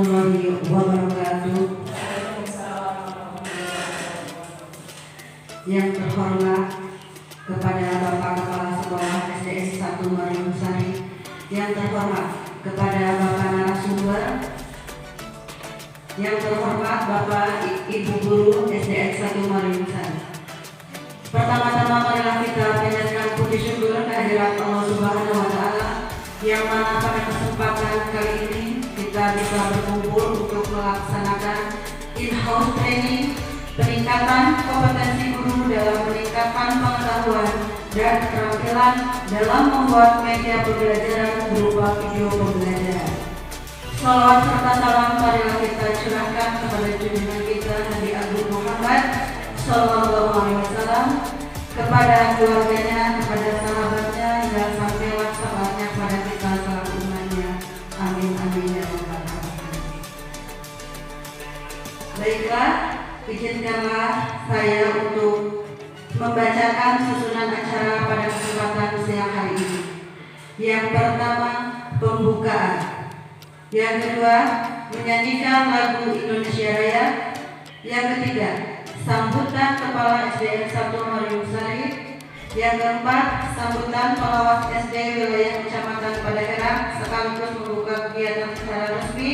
warahmatullahi wabarakatuh. Yang terhormat kepada Bapak Kepala Sekolah SDN 1 Marium Sari, yang terhormat kepada Bapak narasumber, yang terhormat Bapak Ibu Guru SDN 1 Marium Sari. Pertama-tama marilah kita panjatkan puji syukur kehadirat Allah Subhanahu wa Ta'ala, yang mana pada kesempatan kali ini kita bisa berkumpul untuk melaksanakan in-house training peningkatan kompetensi guru dalam meningkatkan pengetahuan dan keterampilan dalam membuat media pembelajaran berupa video pembelajaran. Salawat serta salam marilah kita curahkan kepada junjungan kita Nabi Agung Muhammad Sallallahu Alaihi Wasallam, kepada keluarganya, kepada sahabatnya, hingga sampai sahabatnya pada kita selaku umatnya. Amin amin ya rabbal alamin. Baiklah, izinkanlah saya untuk membacakan susunan acara pada kesempatan siang hari ini. Yang pertama, pembukaan. Yang kedua, menyanyikan lagu Indonesia Raya. Yang ketiga, sambutan Kepala SDN 1 Marium Sari. Yang keempat, sambutan pelawak SD wilayah Kecamatan Padaherang sekaligus membuka kegiatan secara resmi.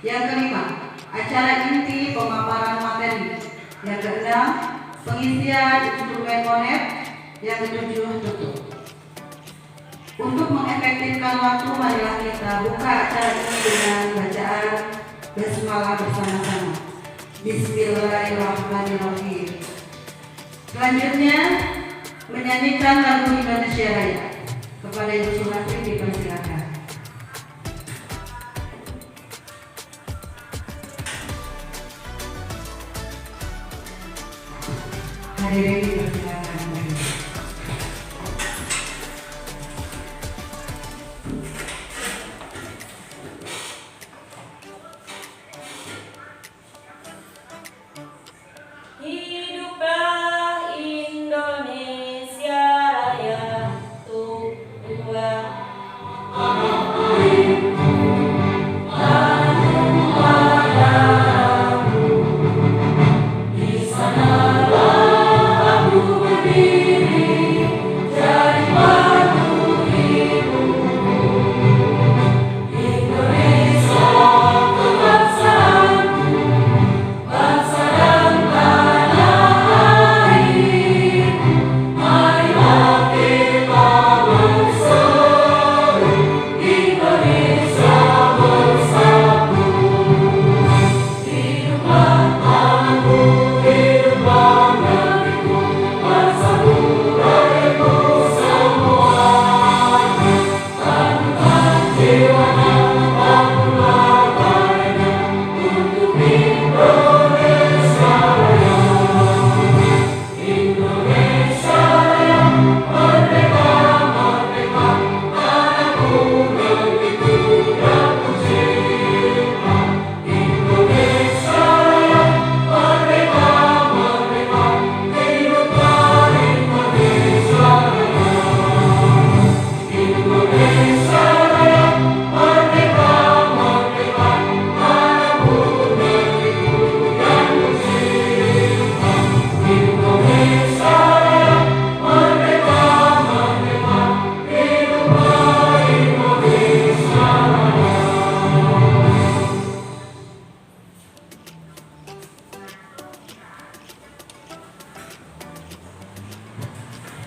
Yang kelima, acara inti pemaparan materi. Yang keenam, pengisian instrumen monet. Yang ketujuh, tutup. Untuk mengefektifkan waktu, marilah kita buka acara ini dengan bacaan basmalah bersama-sama. Bismillahirrahmanirrahim. Selanjutnya, menyanyikan lagu Indonesia Raya. Kepada Ibu Sumatri dipersilakan. Hadirin dipersilakan. Hiduplah Indonesia Raya, Tuhan.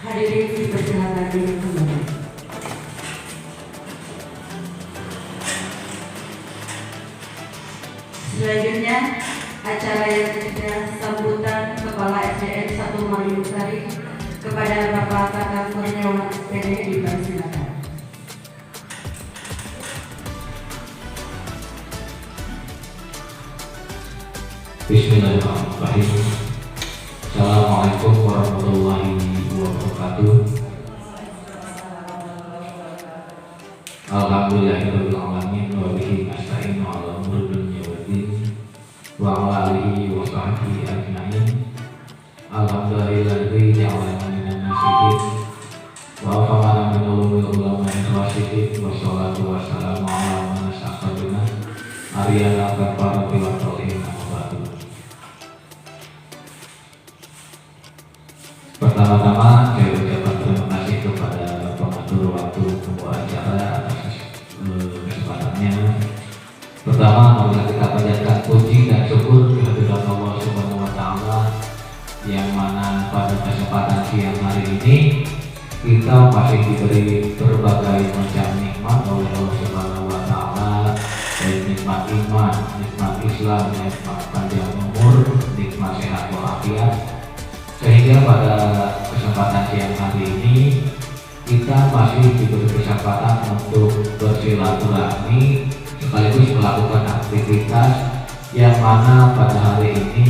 Hadirin dipersilakan duduk kembali. Selanjutnya, acara yang ketiga, sambutan Kepala SDN 1 Marium Sari. Kepada Bapak Kakak Kurniawan SPD dipersilakan. Bismillahirrahmanirrahim. Assalamualaikum warahmatullahi wabarakatuh. Alhamdulillahirabbil alamin wa bihi nasta'inu 'ala umuri dunya waddin wa 'ala alihi wa sahbihi ajma'in. Alhamdulillahilladzi ja'alana minan nasihin wa afamana min ulumil ulama'i rasyidin wa sholatu wassalamu ala man asaqabina Ariana Kafarati wa Tolihin Amabatu. Pertama-tama saya ucapkan terima kasih kepada pengatur waktu pembawa acara atas kesempatannya. Pertama, marilah kita panjatkan puji dan syukur kehadirat Allah Subhanahu wa Ta'ala, yang mana pada kesempatan siang hari ini kita masih diberi berbagai macam nikmat oleh Allah Subhanahu wa Ta'ala, baik nikmat iman, nikmat Islam, nikmat panjang umur, nikmat sehat walafiat, sehingga pada kesempatan siang hari ini kita masih diberi kesempatan untuk bersilaturahmi sekaligus melakukan aktivitas yang mana pada hari ini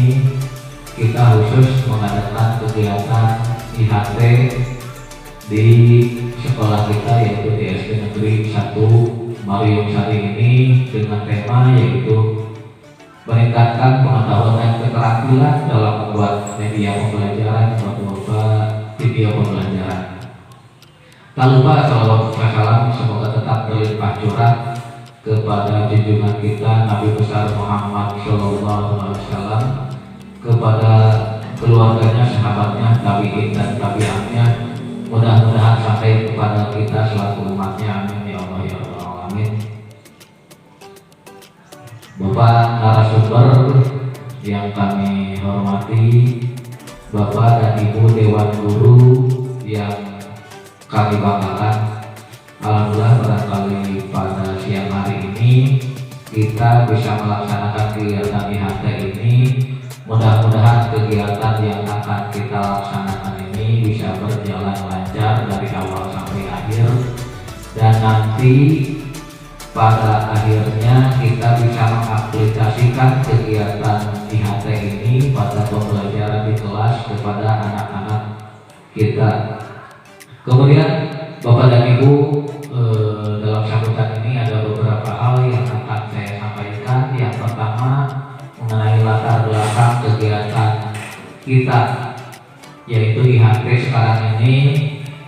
kita khusus mengadakan kegiatan IHT di sekolah kita, yaitu di SD Negeri 1 Marium Sari ini, dengan tema yaitu meningkatkan pengetahuan dan keterampilan dalam membuat media pembelajaran berupa video pembelajaran. Tak lupa salawat salam semoga tetap berlimpah curah kepada junjungan kita Nabi besar Muhammad SAW, kepada keluarganya, sahabatnya, tabi'in dan tabi'atnya, mudah-mudahan sampai kepada kita selaku umatnya, amin ya Allah ya Rabbal alamin. Bapak narasumber yang kami hormati, Bapak dan Ibu Dewan Guru yang kami banggakan, alhamdulillah barangkali pada siang hari ini kita bisa melaksanakan kegiatan IHT ini. Mudah-mudahan kegiatan yang akan kita laksanakan ini bisa berjalan lancar dari awal sampai akhir, dan nanti pada akhirnya kita bisa mengaplikasikan kegiatan IHT ini pada pembelajaran di kelas kepada anak-anak kita. Kemudian Bapak dan Ibu, dalam sambutan ini ada beberapa hal yang akan saya sampaikan. Yang pertama mengenai latar belakang kegiatan kita, yaitu IHT sekarang ini,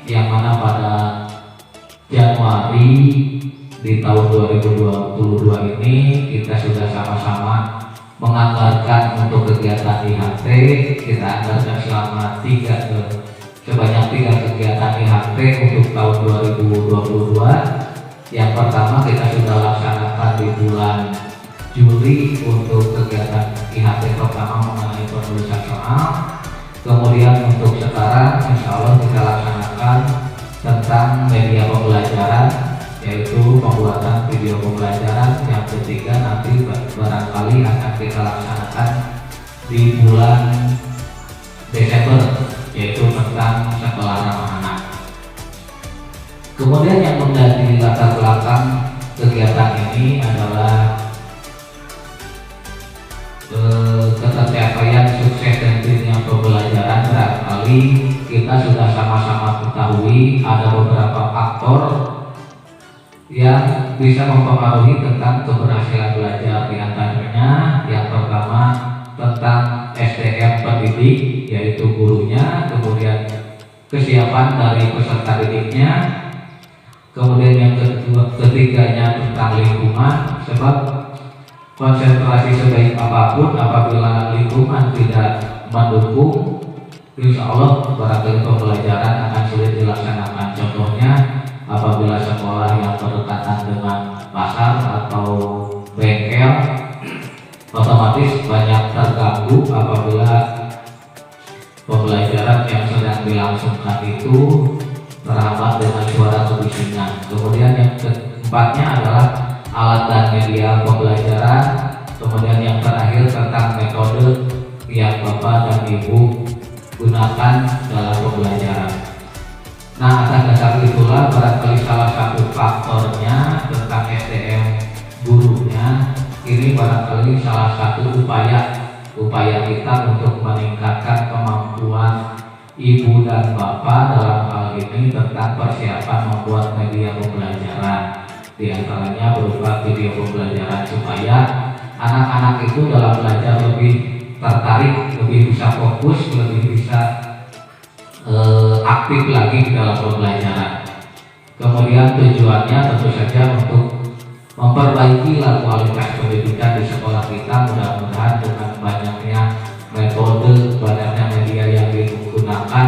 yang mana pada Januari di tahun 2022 ini kita sudah sama-sama menganggarkan untuk kegiatan IHT. Kita anggarkan selama sebanyak 3 kegiatan IHT untuk tahun 2022. Yang pertama kita sudah laksanakan di bulan Juli untuk kegiatan IHT pertama mengenai penulisan soal. Kemudian untuk sekarang insya Allah kita laksanakan tentang media pembelajaran, yaitu pembuatan video pembelajaran. Yang ketiga nanti barangkali akan kita laksanakan di bulan Desember, yaitu tentang sekolah ramah anak. Kemudian yang menjadi latar belakang kegiatan ini adalah ketercapaian sukses dan jenjang pembelajaran. Barangkali kita sudah sama-sama ketahui ada beberapa faktor yang bisa mempengaruhi tentang keberhasilan belajar. Di antaranya yang pertama tentang SDM pendidik, yaitu gurunya, kemudian kesiapan dari peserta didiknya, kemudian yang ketiganya tentang lingkungan, sebab konsentrasi sebaik apapun apabila lingkungan tidak mendukung, insya Allah barangkali pembelajaran akan sulit dilaksanakan. Contohnya apabila sekolah yang berdekatan dengan pasar atau bengkel, otomatis banyak terganggu apabila pembelajaran yang sedang dilangsungkan itu terhambat dengan suara kebisingan. Kemudian yang keempatnya adalah alat dan media pembelajaran. Kemudian yang terakhir tentang metode yang Bapak dan Ibu gunakan dalam pembelajaran. Nah, atas dasar itulah barangkali salah satu faktornya tentang SDM gurunya ini barangkali salah satu upaya kita untuk meningkatkan kemampuan Ibu dan Bapak dalam hal ini tentang persiapan membuat media pembelajaran. Di antaranya berupa video pembelajaran, supaya anak-anak itu dalam belajar lebih tertarik, lebih bisa fokus, lebih bisa aktif lagi dalam pembelajaran. Kemudian tujuannya tentu saja untuk memperbaiki kualitas pendidikan di sekolah kita. Mudah-mudahan dengan banyaknya metode, banyaknya media yang digunakan,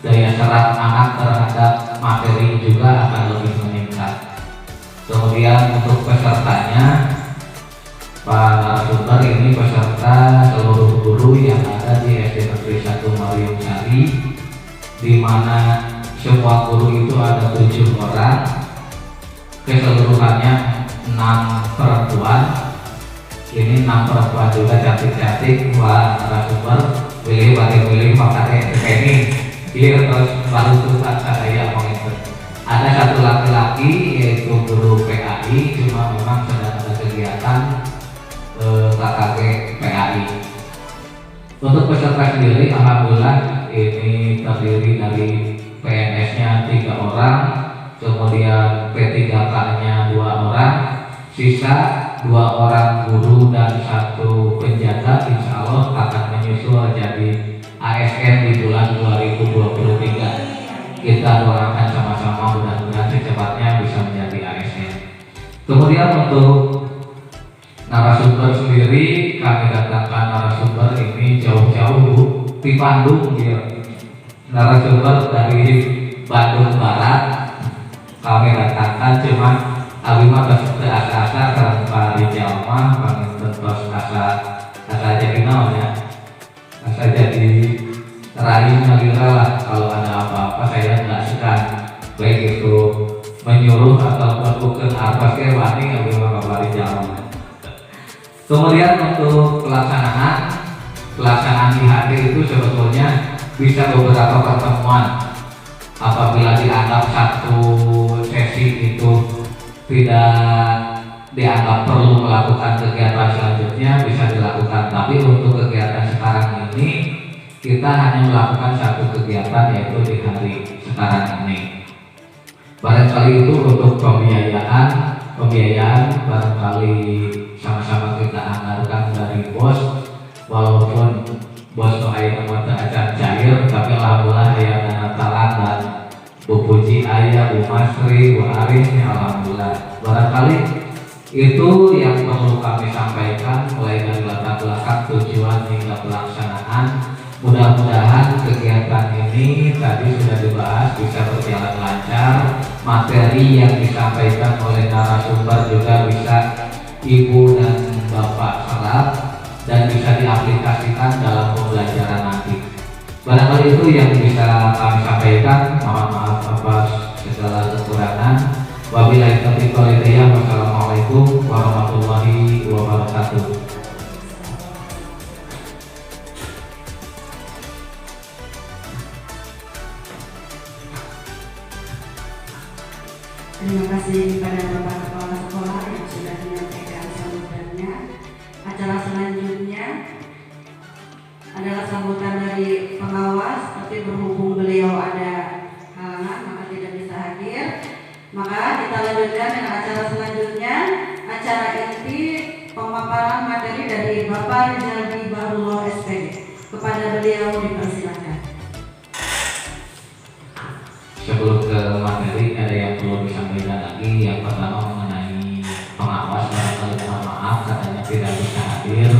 daya serap anak terhadap materi juga akan lebih meningkat. Kemudian untuk pesertanya, Pak narasumber ini peserta seluruh guru yang ada di SD Negeri 1 Marium Sari, di mana semua guru itu ada 7 orang, keseluruhannya 6 perempuan. Ini 6 perempuan juga cantik-cantik. Wah, narasumber pilih makanya ini dia terus baru tulisan saya mengingat. Ada 1 laki-laki yaitu guru PAI, cuma memang sedang ada kegiatan KKG PAI. Untuk peserta sendiri, alhamdulillah ini terdiri dari PNS-nya 3 orang, kemudian P3K-nya 2 orang, sisa 2 orang guru dan 1 penjaga insya Allah akan menyusul jadi ASN di bulan 2023. Kita doakan sama-sama mudah-mudahan secepatnya bisa menjadi ASN. Kemudian untuk narasumber sendiri, kami datangkan narasumber ini jauh-jauh di Bandung ya. Narasumber dari Bandung Barat kami datangkan, cuma Abimah ke asa-asa karena Pak Rijal mah kami tentos asa jadi namanya, asa jadi terakhir nalira lah. Kalau ada apa-apa saya nggak segan, baik itu menyuruh atau melakukan apa sih wani Abimah Pak Rijal. Kemudian untuk pelaksanaan IHT itu sebetulnya bisa beberapa pertemuan. Apabila dianggap satu sesi itu tidak dianggap perlu melakukan kegiatan selanjutnya, bisa dilakukan. Tapi untuk kegiatan sekarang ini kita hanya melakukan satu kegiatan, yaitu di hari sekarang ini. Barangkali itu untuk pembiayaan barangkali sama-sama kita anggarkan dari bos, walaupun bos doain nama acan cair, tapi alhamdulillah ya dana talan dan Bu Puji ayah, Bu Masri, Bu Arif, ya alhamdulillah. Barangkali itu yang perlu kami sampaikan mulai dari latar belakang, tujuan hingga pelaksanaan. Mudah-mudahan kegiatan ini tadi sudah dibahas bisa berjalan lancar. Materi yang disampaikan oleh narasumber juga bisa Ibu dan Bapak serap dan bisa diaplikasikan dalam pembelajaran nanti. Barangkali itu yang bisa kami sampaikan. Mohon maaf atas segala kekurangan. Wabillahi taufiq wal hidayah. Wassalamualaikum warahmatullahi wabarakatuh. Terima kasih kepada Bapak Kepala Sekolah yang sudah menyampaikan sambutannya. Acara selanjutnya adalah sambutan dari pengawas, tapi berhubung beliau ada halangan maka tidak bisa hadir. Maka kita lanjutkan dengan acara selanjutnya, acara inti pemaparan materi dari Bapak Rizaldi Bahrullah SPD. Kepada beliau dipersilakan. Sebelum ke materi, ada yang perlu disampaikan lagi. Yang pertama mengenai pengawas, barangkali mohon maaf katanya tidak bisa hadir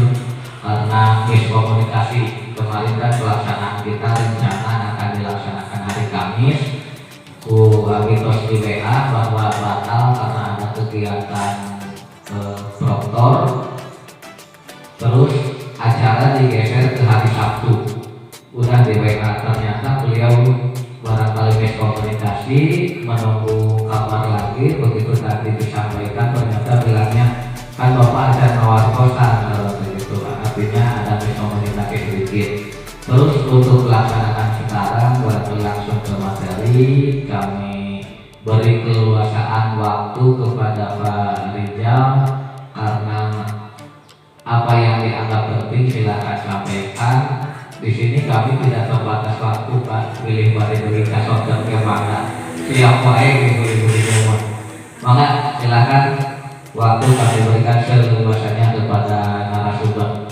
karena miskomunikasi. Kemarin kan pelaksanaan kita rencana akan dilaksanakan hari Kamis. Abitos di WA bahwa batal karena ada kegiatan proktor. Terus acara digeser ke hari Sabtu. Udah di WA, ternyata beliau barangkali miskomunikasi, menunggu kabar lagi. Begitu tadi disampaikan ternyata bilangnya kan Bapak ada nawar kosan begitu, artinya ada miskomunikasi sedikit. Terus untuk pelaksanaan sekarang barangkali langsung ke materi, kami beri keleluasaan waktu kepada Pak Rijal karena apa yang dianggap penting silakan sampaikan. Di sini kami tidak terbatas waktu, Pak. Pilih pada berita soal ke mana siap wae ibu-ibu semua. Maka silakan waktu kami berikan seluasnya kepada narasumber.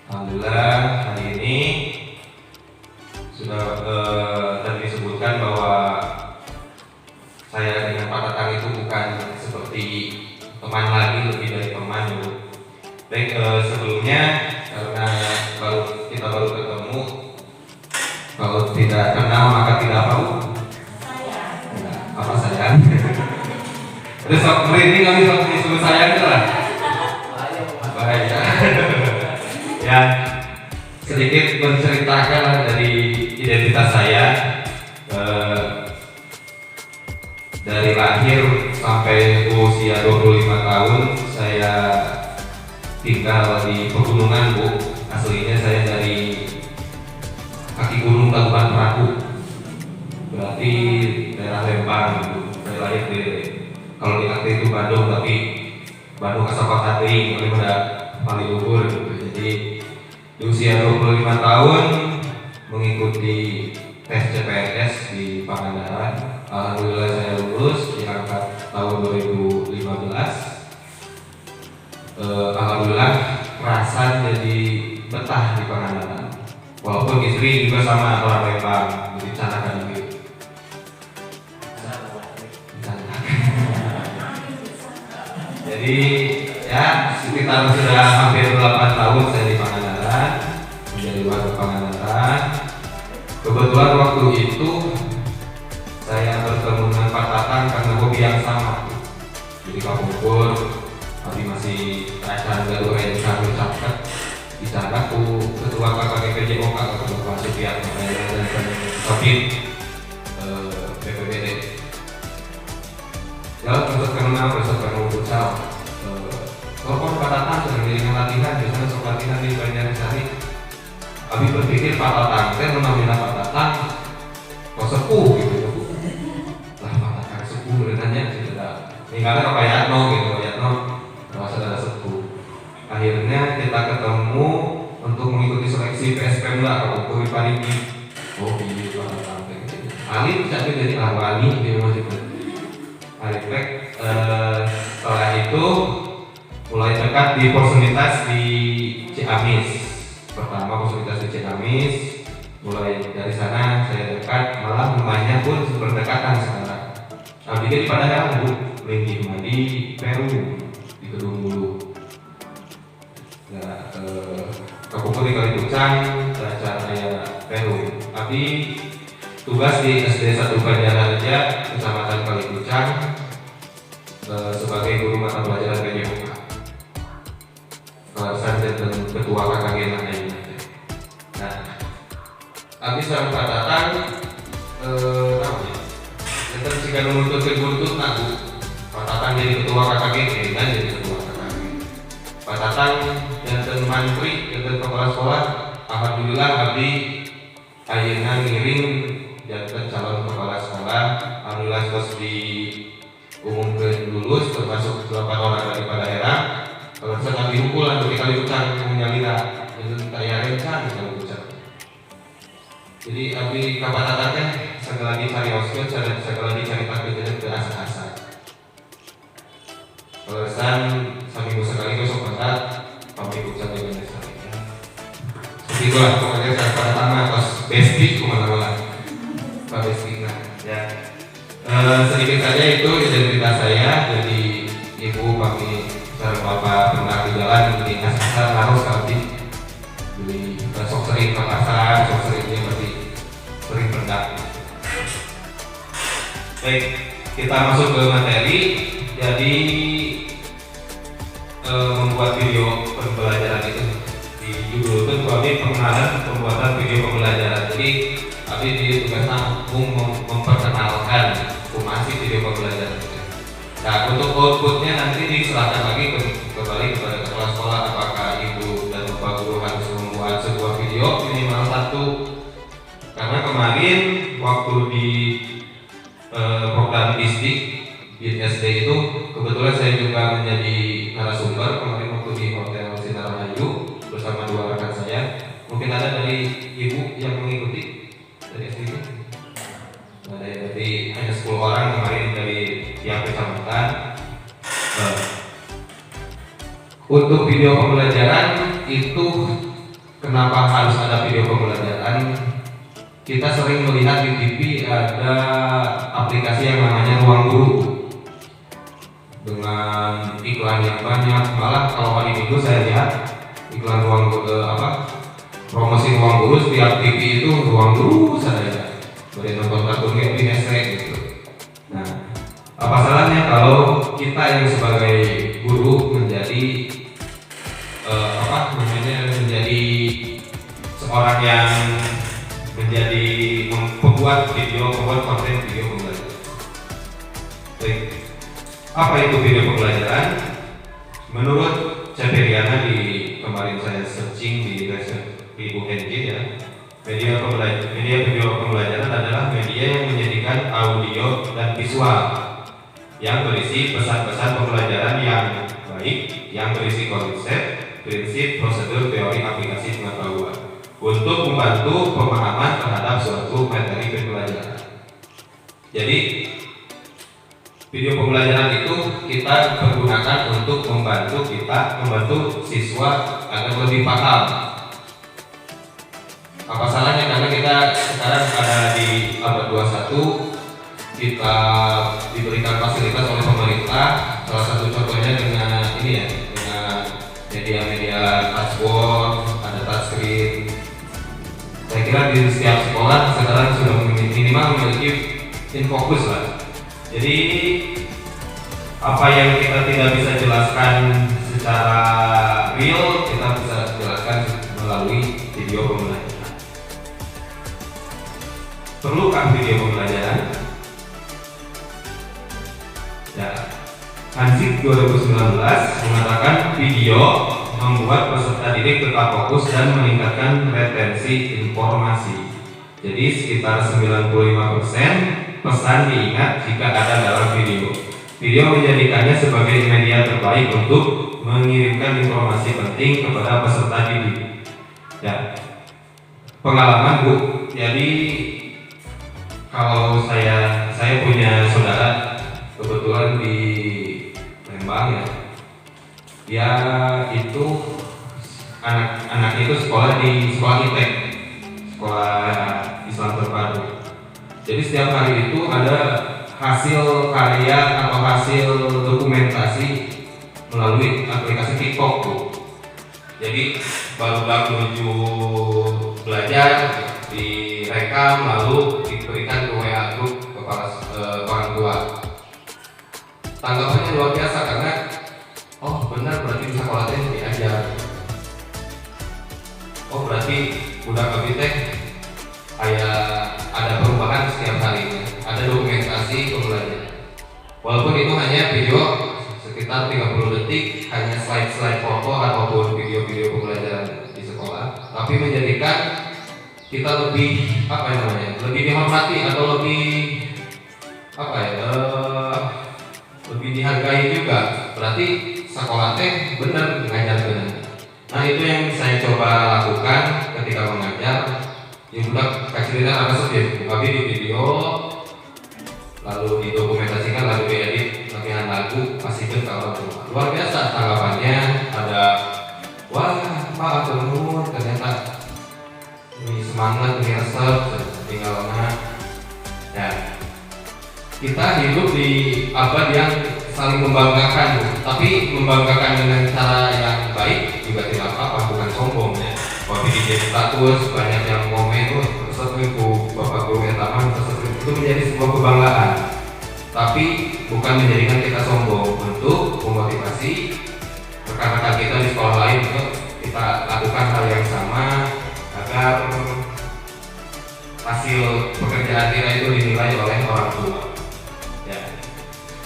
Alhamdulillah hari ini sudah tadi disebutkan bahwa saya dengan Pak Tatang itu bukan seperti teman lagi, lebih dari teman dulu. Baik, sebelumnya karena kita baru ketemu, kalau tidak kenal maka tidak tahu. Apa sayang? Terus ini kami disuruh sayang itu lah. Bahaya. Ya, sedikit menceritakan dari identitas saya. Dari lahir sampai usia 25 tahun saya tinggal di pegunungan, Bu. Aslinya saya dari kaki gunung Kabupaten Perahu. Berarti daerah Lembang, Bu. Saya lahir di, kalau di akte itu Bandung, tapi Bandung Asapal Katering, paling luhur. Jadi di usia 25 tahun mengikuti tes CPNS di Pangandaran. Alhamdulillah saya lulus di angka tahun 2015. Alhamdulillah perasaan jadi betah di Pangandaran. Walaupun istri juga sama orang Lembang, jadi canakan gitu. Jadi ya sekitar sudah hampir 8 tahun saya di Pangandaran, menjadi warga Pangandaran. Kebetulan waktu itu saya bertemu dengan Pak Tatang karena hobi yang sama. Jadi kapungkur, tapi masih acara galuh yang sambil catat. Di sana aku ketua KKPJ OK ketua Pak Supiat dan Sopin BPBD. Kalau besok kenal, besok kenal futsal. Telepon Pak Tatang sedang jaringan latihan, biasanya sok latihan di Banjarsari. Kami berpikir Pak Tatang, saya menamina Pak Tatang, kok sepuh gitu. Lah Pak Tatang sepuh, berenanya tidak. Tinggalnya Pak Yatno gitu, Pak Yatno, kalau saudara sepuh. Akhirnya kita ketemu untuk mengikuti seleksi PSPM lah, kalau Kuri Parigi. Oh iya Pak Tatang, Ali bisa jadi Wali di maksudnya. Alifek setelah itu mulai dekat di posenitas di Ciamis. Pertama posenitas di Ciamis, mulai dari sana saya dekat, malah rumahnya pun berdekatan sekarang. Nah, di Pangandaran Bu, Linggi di Peru di Kedung Bulu. Nah, Kabupaten di Kalipucang, Raja Raya Peru. Tapi tugas di SD 1 Banjaraja, Kecamatan Kalipucang, sebagai guru mata pelajaran PJOK. Saya dan ketua KKG lainnya. Nah, habis sama Pak Tatang, kita jika menuntut kebutuh, nah Bu, Pak Tatang jadi ketua KKG, kan jadi ketua KKG. Pak Tatang dan mantri dan kepala sekolah, alhamdulillah abdi ayeuna ngiring jantan calon kepala sekolah. Alhamdulillah terus diumumkan lulus, termasuk 8 orang dari daerah. Kalau saya tadi hukulan dari Kalipucang menyalina itu kayak rencan Kalipucang. Jadi abdi kapatatannya sekali lagi cari osket, sekali lagi cari takdir ke asa-asa. Alasan seminggu sekali besok pentat, pamit ucap dengan sekali. Itulah pokoknya saya pada tanah pas besti kemana-mana. Pak Besti, ya. Sedikit saja itu identitas saya. Jadi ibu kami dan bapak pernah di jalan di pasar harus kali beli sok sering ke pasar, sok seringnya berarti sering pendak. Baik, kita masuk ke materi. Jadi membuat video pembelajaran itu dijudulkan kami pengenalan pembuatan video pembelajaran. Jadi kami ditugaskan memperkenalkan informasi video pembelajaran. Nah, untuk outputnya nanti diserahkan lagi kembali kepada kepala sekolah, apakah ibu dan bapak guru harus membuat sebuah video minimal 1. Karena kemarin waktu di program BISDIK di SD itu kebetulan saya juga menjadi narasumber kemarin waktu di Hotel Sinar Rahayu bersama 2 rekan saya. Mungkin ada dari ibu yang mengikuti dari SD itu. Nah, dari hanya 10 orang kemarin dari tiap kecamatan. Untuk video pembelajaran itu kenapa harus ada video pembelajaran? Kita sering melihat di TV ada aplikasi yang namanya Ruang Guru dengan iklan yang banyak. Malah kalau hari Minggu saya lihat iklan Ruang Guru, promosi Ruang Guru setiap TV itu Ruang Guru saja. Boleh nonton kartun di Nesrek gitu. Nah, apa salahnya kalau kita yang sebagai guru menjadi menjadi seorang yang menjadi pembuat konten video pembelajaran. Baik. Apa itu video pembelajaran? Menurut Ceveriana, kemarin saya searching di Ibu Henry ya, media video pembelajaran adalah media yang menjadikan audio dan visual yang berisi pesan-pesan pembelajaran yang baik, yang berisi konsep, prinsip, prosedur, teori, aplikasi pengetahuan untuk membantu pemahaman terhadap suatu materi pembelajaran. Jadi video pembelajaran itu kita pergunakan untuk membantu siswa agar lebih paham. Apa salahnya karena kita sekarang ada di abad 21, kita diberikan fasilitas oleh pemerintah. Salah satu contohnya dengan media-media touchboard, ada touchscreen. Saya kira di setiap sekolah sekarang sudah minimal memiliki infocus lah. Jadi apa yang kita tidak bisa jelaskan secara real, kita bisa jelaskan melalui video pembelajaran. Perlukah video pembelajaran? Ya, Hansip 2019 mengatakan video membuat peserta didik tetap fokus dan meningkatkan retensi informasi. Jadi sekitar 95% pesan diingat jika ada dalam video. Video menjadikannya sebagai media terbaik untuk mengirimkan informasi penting kepada peserta didik. Ya, pengalaman Bu. Jadi kalau saya punya saudara kebetulan di Lembang ya. Dia itu anak itu sekolah di sekolah ITEK, sekolah Islam terpadu. Jadi setiap hari itu ada hasil karya atau hasil dokumentasi melalui aplikasi TikTok tuh. Jadi baru menuju belajar direkam lalu diberikan ke WA grup kepala orang tua. Tanggapannya luar biasa karena oh benar berarti di sekolah teh diajar. Oh berarti udah kebitek kayak ada perubahan setiap harinya, ada dokumentasi pembelajaran. Walaupun itu hanya video sekitar 30 detik, hanya slide-slide foto ataupun video-video pembelajaran di sekolah, tapi menjadikan kita lebih lebih dihormati atau lebih lebih dihargai juga. Berarti sekolah teh benar mengajar benar. Nah itu yang saya coba lakukan ketika mengajar. Ya budak kaciritan apa saja, tapi di video lalu didokumentasikan, lalu diedit latihan lagu, kasihkan ke orang tua. Luar biasa tanggapannya, ada wah Pak atur nuhun, ternyata ini semangat, ini resep, tinggal ya. Kita hidup di abad yang saling membanggakan, tapi membanggakan dengan cara yang baik juga tidak apa-apa, bukan sombong ya. Kalau di status banyak yang komen, sesuatu Bapak Guru yang taman, itu menjadi sebuah kebanggaan. Tapi bukan menjadikan kita sombong, untuk memotivasi rekan-rekan kita di sekolah lain untuk kita lakukan hal yang sama agar hasil pekerjaan kita itu dinilai oleh orang tua. Ya.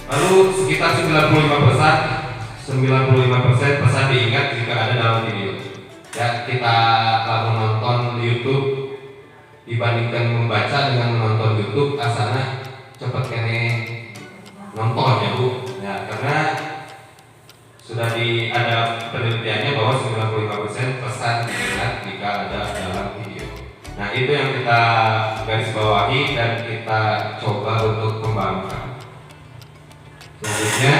Lalu sekitar 95% pesan diingat jika ada dalam video. Ya, kita lalu nonton YouTube dibandingkan membaca dengan menonton YouTube, asalnya cepet kene nonton ya Bu. Ya, karena sudah ada penelitiannya bahwa 95% pesan diingat jika ada dalam video. Nah, itu yang kita garis bawahi dan kita coba untuk kembangkan. Selanjutnya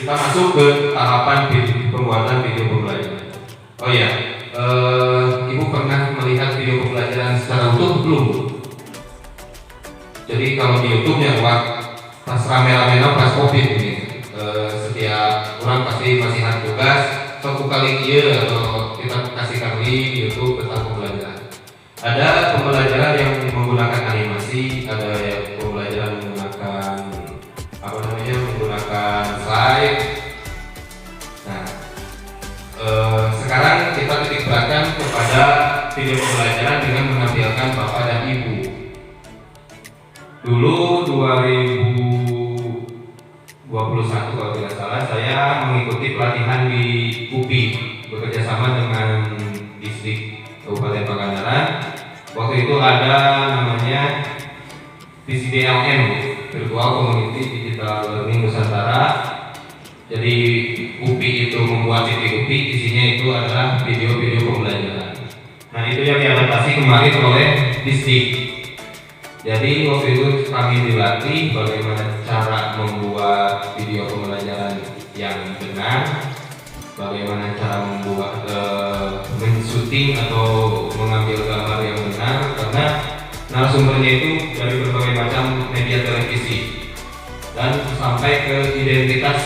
kita masuk ke tahapan pembuatan video pembelajaran. Oh iya, Ibu pernah melihat video pembelajaran secara utuh belum? Jadi kalau di YouTube ya pas rame-rame pas COVID ini, setiap orang pasti masih ada tugas suatu kali iya atau kita kasihkan link YouTube tentang pembelajaran. Ada pembelajaran yang menggunakan animasi, ada yang pembelajaran menggunakan menggunakan slide. Nah, sekarang kita titik beratkan kepada video pembelajaran dengan menampilkan Bapak dan Ibu. Dulu 2021 kalau tidak salah, saya mengikuti pelatihan di UPI bekerja sama dengan Distrik Kabupaten Pangandaran. Waktu itu ada namanya VCDLM, Virtual Community Digital Learning Nusantara. Jadi UPI itu membuat titik UPI, isinya itu adalah video-video pembelajaran. Nah, itu yang diadaptasi kemarin oleh Distrik. Jadi waktu itu kami dilatih bagaimana cara membuat video pembelajaran yang benar, bagaimana cara membuat men-shooting atau mengambil gambar yang benar, karena narasumbernya itu dari berbagai macam media televisi dan sampai ke identitas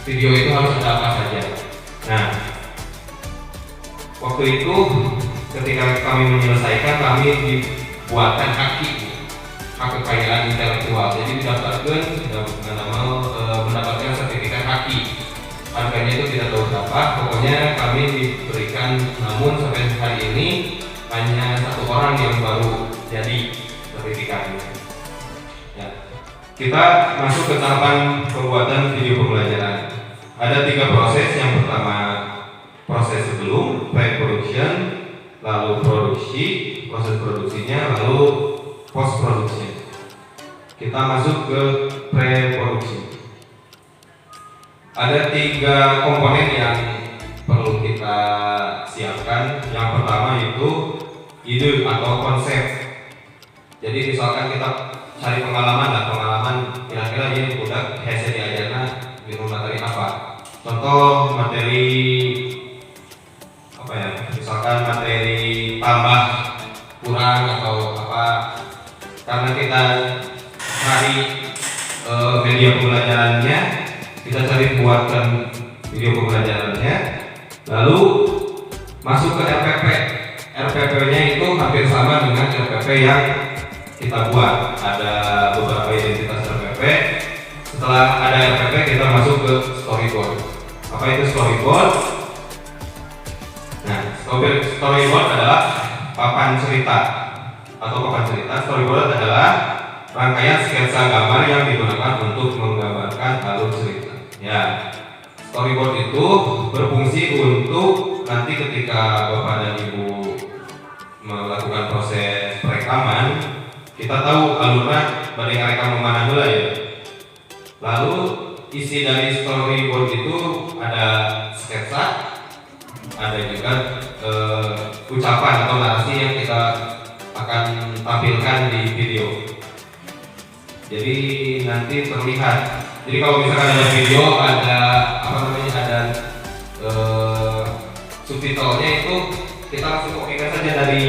video itu harus ada apa saja. Nah, waktu itu ketika kami menyelesaikan, kami dibuatkan hak kekayaan intelektual. Jadi mendapatkan sertifikat haki. Harganya itu tidak tahu berapa, pokoknya kami diberikan. Namun sampai hari ini hanya satu orang yang baru jadi sertifikatnya. Ya. Kita masuk ke tahapan pembuatan video pembelajaran. Ada 3 proses. Yang pertama proses sebelum pre-production, lalu produksi, proses produksinya, lalu post production. Kita masuk ke pre-produksi. Ada 3 komponen yang perlu kita siapkan. Yang pertama itu ide atau konsep. Jadi misalkan kita cari pengalaman kira-kira ini udah hasil diajarna minum materi apa. Contoh materi apa ya? Misalkan materi tambah kurang atau apa. Karena kita cari media pembelajarannya, kita cari buatkan video pembelajarannya, lalu masuk ke RPP. RPP-nya itu hampir sama dengan RPP yang kita buat. Ada beberapa identitas RPP. Setelah ada RPP, kita masuk ke storyboard. Apa itu storyboard? Nah, storyboard adalah papan cerita. Storyboard adalah rangkaian sketsa gambar yang digunakan untuk menggambarkan alur cerita. Ya, storyboard itu berfungsi untuk nanti ketika Bapak dan Ibu melakukan proses perekaman, kita tahu alurnya pada rekam mana dulu ya. Lalu isi dari storyboard itu ada sketsa, ada juga ucapan atau narasi yang kita akan tampilkan di video. Jadi nanti terlihat. Jadi kalau misalkan ada video, ada subtitlenya itu kita langsung copy saja dari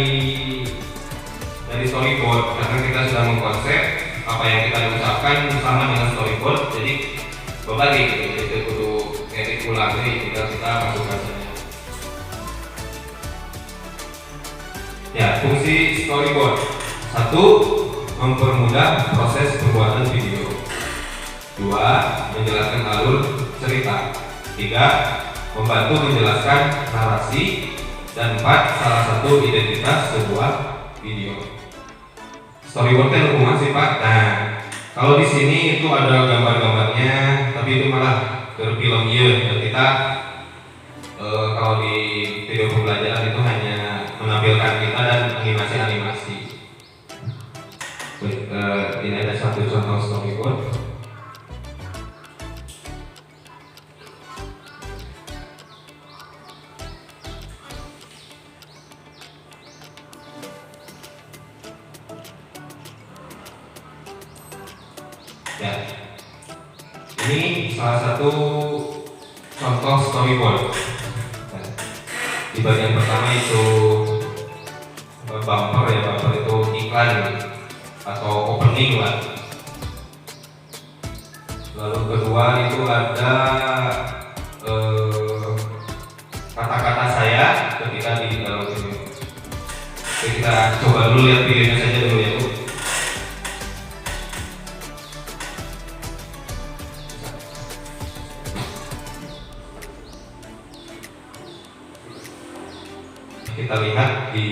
storyboard, karena kita sudah mengkonsep apa yang kita ucapkan sama dengan storyboard. Jadi berbagi itu kudu edit ulang, jadi kita masukkan saja. Ya, fungsi storyboard. 1. Mempermudah proses pembuatan video. 2. Menjelaskan alur cerita. 3. Membantu menjelaskan narasi. Dan 4. Salah satu identitas sebuah video. Storyboardnya hukuman sih Pak. Nah, kalau di sini itu ada gambar-gambarnya, tapi itu malah ke film ya. Dan kita kalau di video pembelajaran itu hanya menampilkan kita dan animasi-animasi. Ini ada satu contoh storyboard. Ya, ini salah satu contoh storyboard. Di bagian pertama itu bumper ya, bumper itu iklan atau opening lah. Lalu kedua itu ada kata-kata saya ketika di dalam ini. Oke, kita coba dulu lihat videonya saja dulu ya Bu. Kita lihat di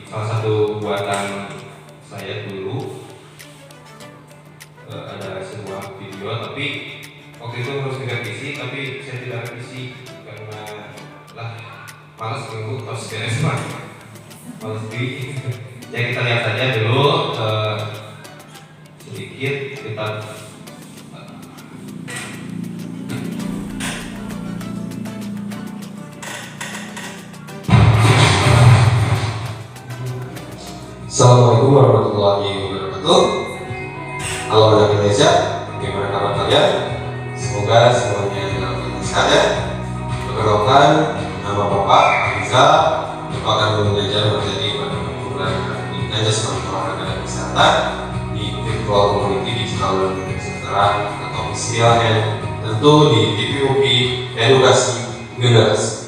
salah satu buatan saya dulu, ada sebuah video, tapi waktu itu harus direvisi, tapi saya tidak revisi karena malas nunggu harus beres malas di. Ya kita lihat saja dulu sedikit kita. Assalamualaikum warahmatullahi wabarakatuh. Halo anak Indonesia, bagaimana kabar kalian? Semoga semuanya dalam keadaan sehat ya. Perkenalkan, nama Bapak Rizal, merupakan guru ngajar menjadi pada perguruan tinggi ngajar sekolah olahraga dan kesehatan di Virtual Community Digital Learning Center atau istilahnya tentu di TPUP Edukasi Generasi.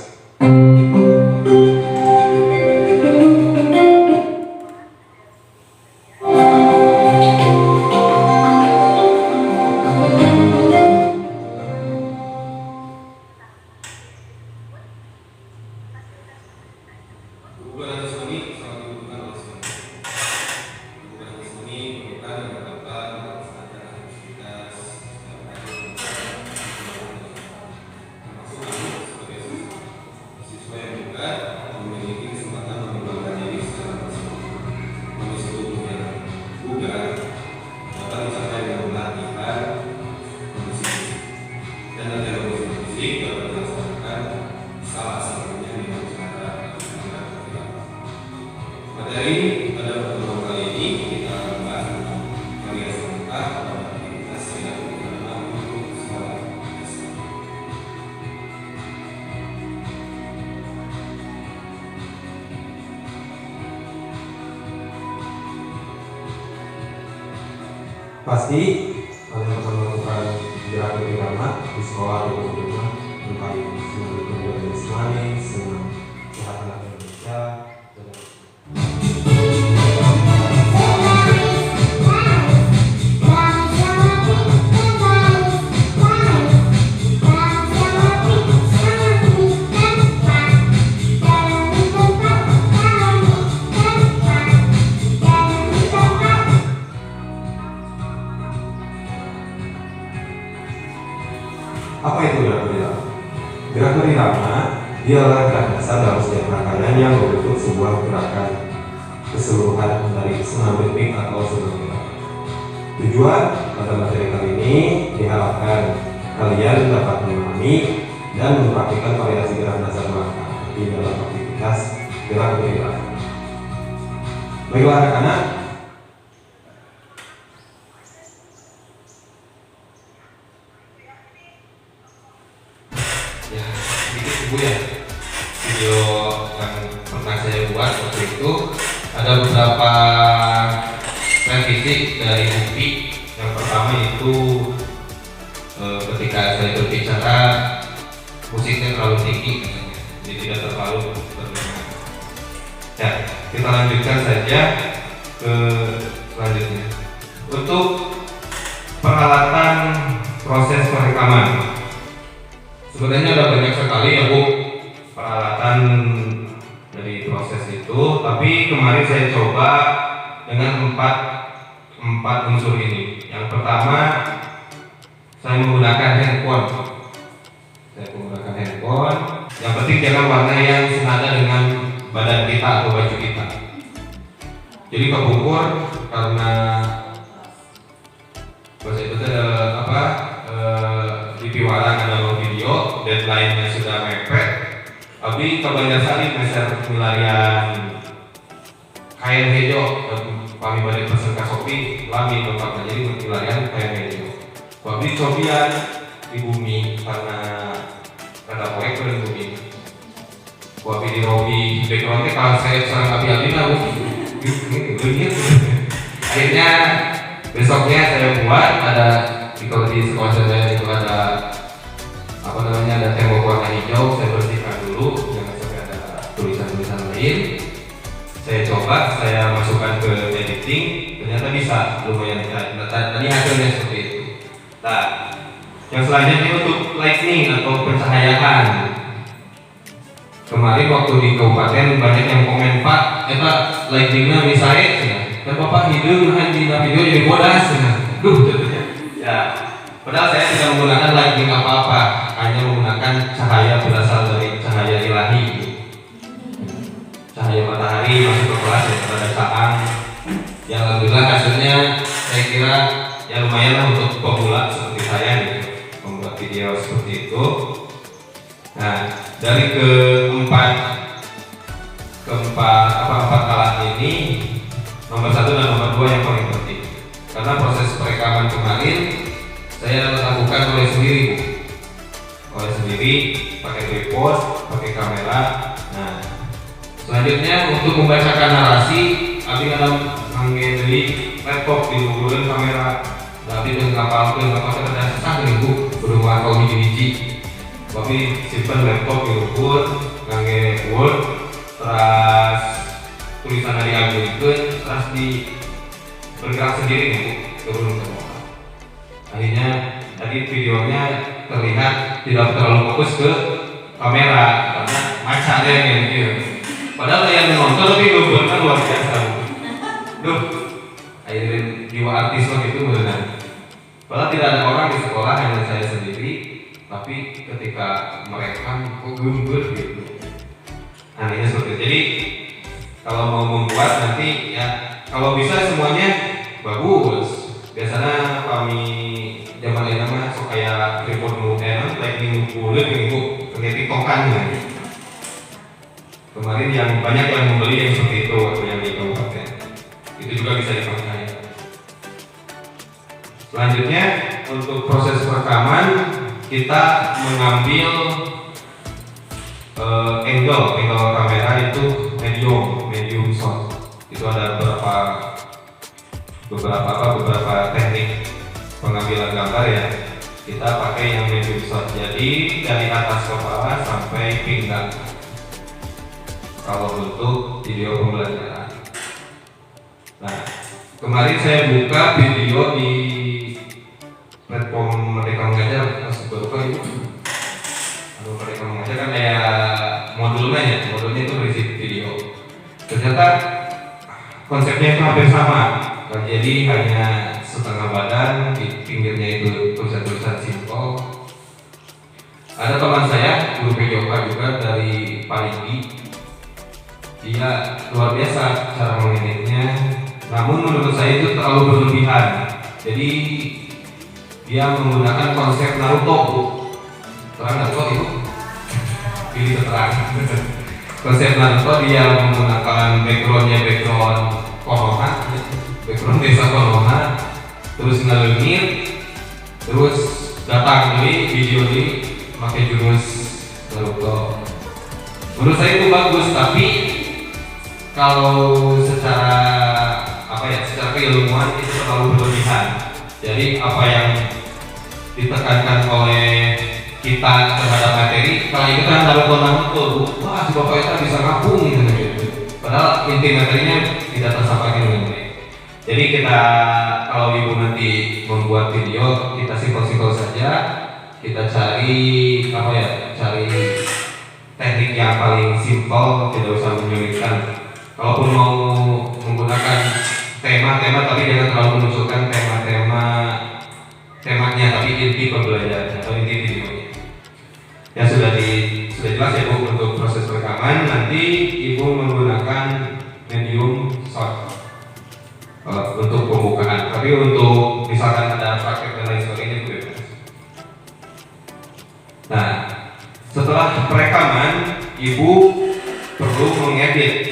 Materi pada pertemuan kali ini kita akan membahas tentang variasi kontak pada aktivitas yang digunakan untuk sekolah dasar. Pasti kalian akan melakukan gerakan irama di sekolah atau di rumah tentang senam dan Islami, senam sehat anak Indonesia. Apa itu gerakan irama? Gerakan irama dialah gerakan dasar dalam setiap rangkaian yang membentuk sebuah gerakan keseluruhan dari senam ritmik atau senam gerakan. Tujuan pada materi kali ini diharapkan kalian dapat memahami dan mempraktikkan variasi gerakan dasar langkah di dalam aktivitas gerakan irama. Baiklah anak-anak, Ya, sedikit Bu ya, video yang pernah saya buat waktu itu ada beberapa revisi dari UPI. Yang pertama itu ketika saya berbicara musiknya terlalu tinggi katanya, jadi tidak terlalu terdengar. Ya, kita lanjutkan saja ke selanjutnya. Untuk peralatan proses perekaman, sebenarnya ada banyak sekali ya Bu peralatan dari proses itu, tapi kemarin saya coba dengan empat unsur ini. Yang pertama, saya menggunakan handphone. Yang penting jangan warna yang senada dengan badan kita atau baju kita. Jadi kebungkur karena bahasa itu di piwaran analog video, deadline-nya sudah mepet. Abi kabanyak sekali meser pelarian kain hijau kami balik pesen ke Shopee lami tempatnya, jadi pelarian kain hijau. Abi cobian di bumi karena ada proyek di bumi. Wapi di Robi backgroundnya kalau saya seorang abi-abi lah, akhirnya besoknya saya buat ada kalau di sekolah saya itu ada apa namanya ada tembok warna hijau, saya bersihkan dulu jangan sampai ada tulisan-tulisan lain. Saya coba, saya masukkan ke editing, ternyata bisa lumayan. Tadi hasilnya seperti itu. Nah, yang selanjutnya untuk lighting atau pencahayaan. Kemarin waktu di kabupaten banyak yang komen, Pak, eta lightingnya misalnya, kan Bapak hidung di video jadi bodas, ya. Padahal saya tidak menggunakan lighting apa-apa, hanya menggunakan cahaya berasal dari cahaya ilahi, cahaya matahari masuk ke kelas ya pada saat. Yang alhamdulillah hasilnya saya kira ya lumayan lah untuk pemula seperti saya gitu, membuat video seperti itu. Nah, dari keempat alat ini, nomor 1 dan nomor 2 yang paling penting. Karena proses perekaman kemarin saya lakukan oleh sendiri, pakai tripod, pakai kamera. Nah, selanjutnya untuk membacakan narasi, abi dalam mengendali laptop di luguran kamera, tapi dengan kapal ada susah nih bu, berumah kau hiji-hiji. Tapi simpan laptop di lugur, ngangge Word, terus tulisan dari diambilkan, terus di bergerak sendiri nih bu, turun ke bawah. Akhirnya tadi videonya terlihat tidak terlalu fokus ke kamera karena maca deh gitu. Padahal yang menonton tapi luguran luar biasa. Duh, akhirnya jiwa artis gitu benar. Padahal tidak ada orang di sekolah, hanya saya sendiri. Tapi ketika merekam kok gembur gitu, anehnya seperti itu. Jadi kalau mau membuat nanti ya kalau bisa semuanya bagus. Biasanya kami zaman ini mah sok kayak report mungkin, lightning bulat minggu ketik tokan ya. Kemarin yang banyak yang membeli yang seperti itu waktu yang di kabupaten. Itu juga bisa dipakai. Selanjutnya untuk proses rekaman kita mengambil angle kamera itu medium shot. Itu ada beberapa teknik pengambilan gambar ya. Kita pakai yang medium shot. Jadi dari atas kepala sampai pinggang. Kalau untuk video pembelajaran. Nah, kemarin saya buka video di platform Merdeka Mengajar, masih baru kan itu. Merdeka Mengajar kan kayak modulnya itu berisi video. Ternyata konsepnya itu hampir sama. Jadi hanya setengah badan, di pinggirnya itu tulisan-tulisan simpel. Ada teman saya, guru PJOK juga dari Parigi. Dia luar biasa cara mengeditnya. Namun menurut saya itu terlalu berlebihan. Jadi dia menggunakan konsep Naruto, bu. Terang Naruto itu, pilih terang. Konsep Naruto dia menggunakan background Konoha, background desa Konoha, terus ngelengir, terus datang video ini pakai jurus Naruto. Menurut saya itu bagus, tapi kalau secara keilmuan itu terlalu berlebihan. Jadi apa yang ditekankan oleh kita terhadap materi, kalau itu kan Naruto, wah si bapak itu bisa ngapung gitu. Padahal inti materinya tidak tersampaikan dengan baik. Jadi kita kalau ibu nanti membuat video, kita simpel-simpel saja. Kita cari cari teknik yang paling simpel, tidak usah menyulitkan. Kalaupun mau menggunakan tema tapi jangan terlalu memunculkan temanya, tapi inti pembelajaran atau inti videonya. Ya sudah jelas ya bu untuk proses rekaman. Nanti ibu menggunakan medium shot untuk pembukaan. Tapi untuk misalkan ada praktek dan lain sebagainya itu bebas. Nah, setelah perekaman, ibu perlu mengedit.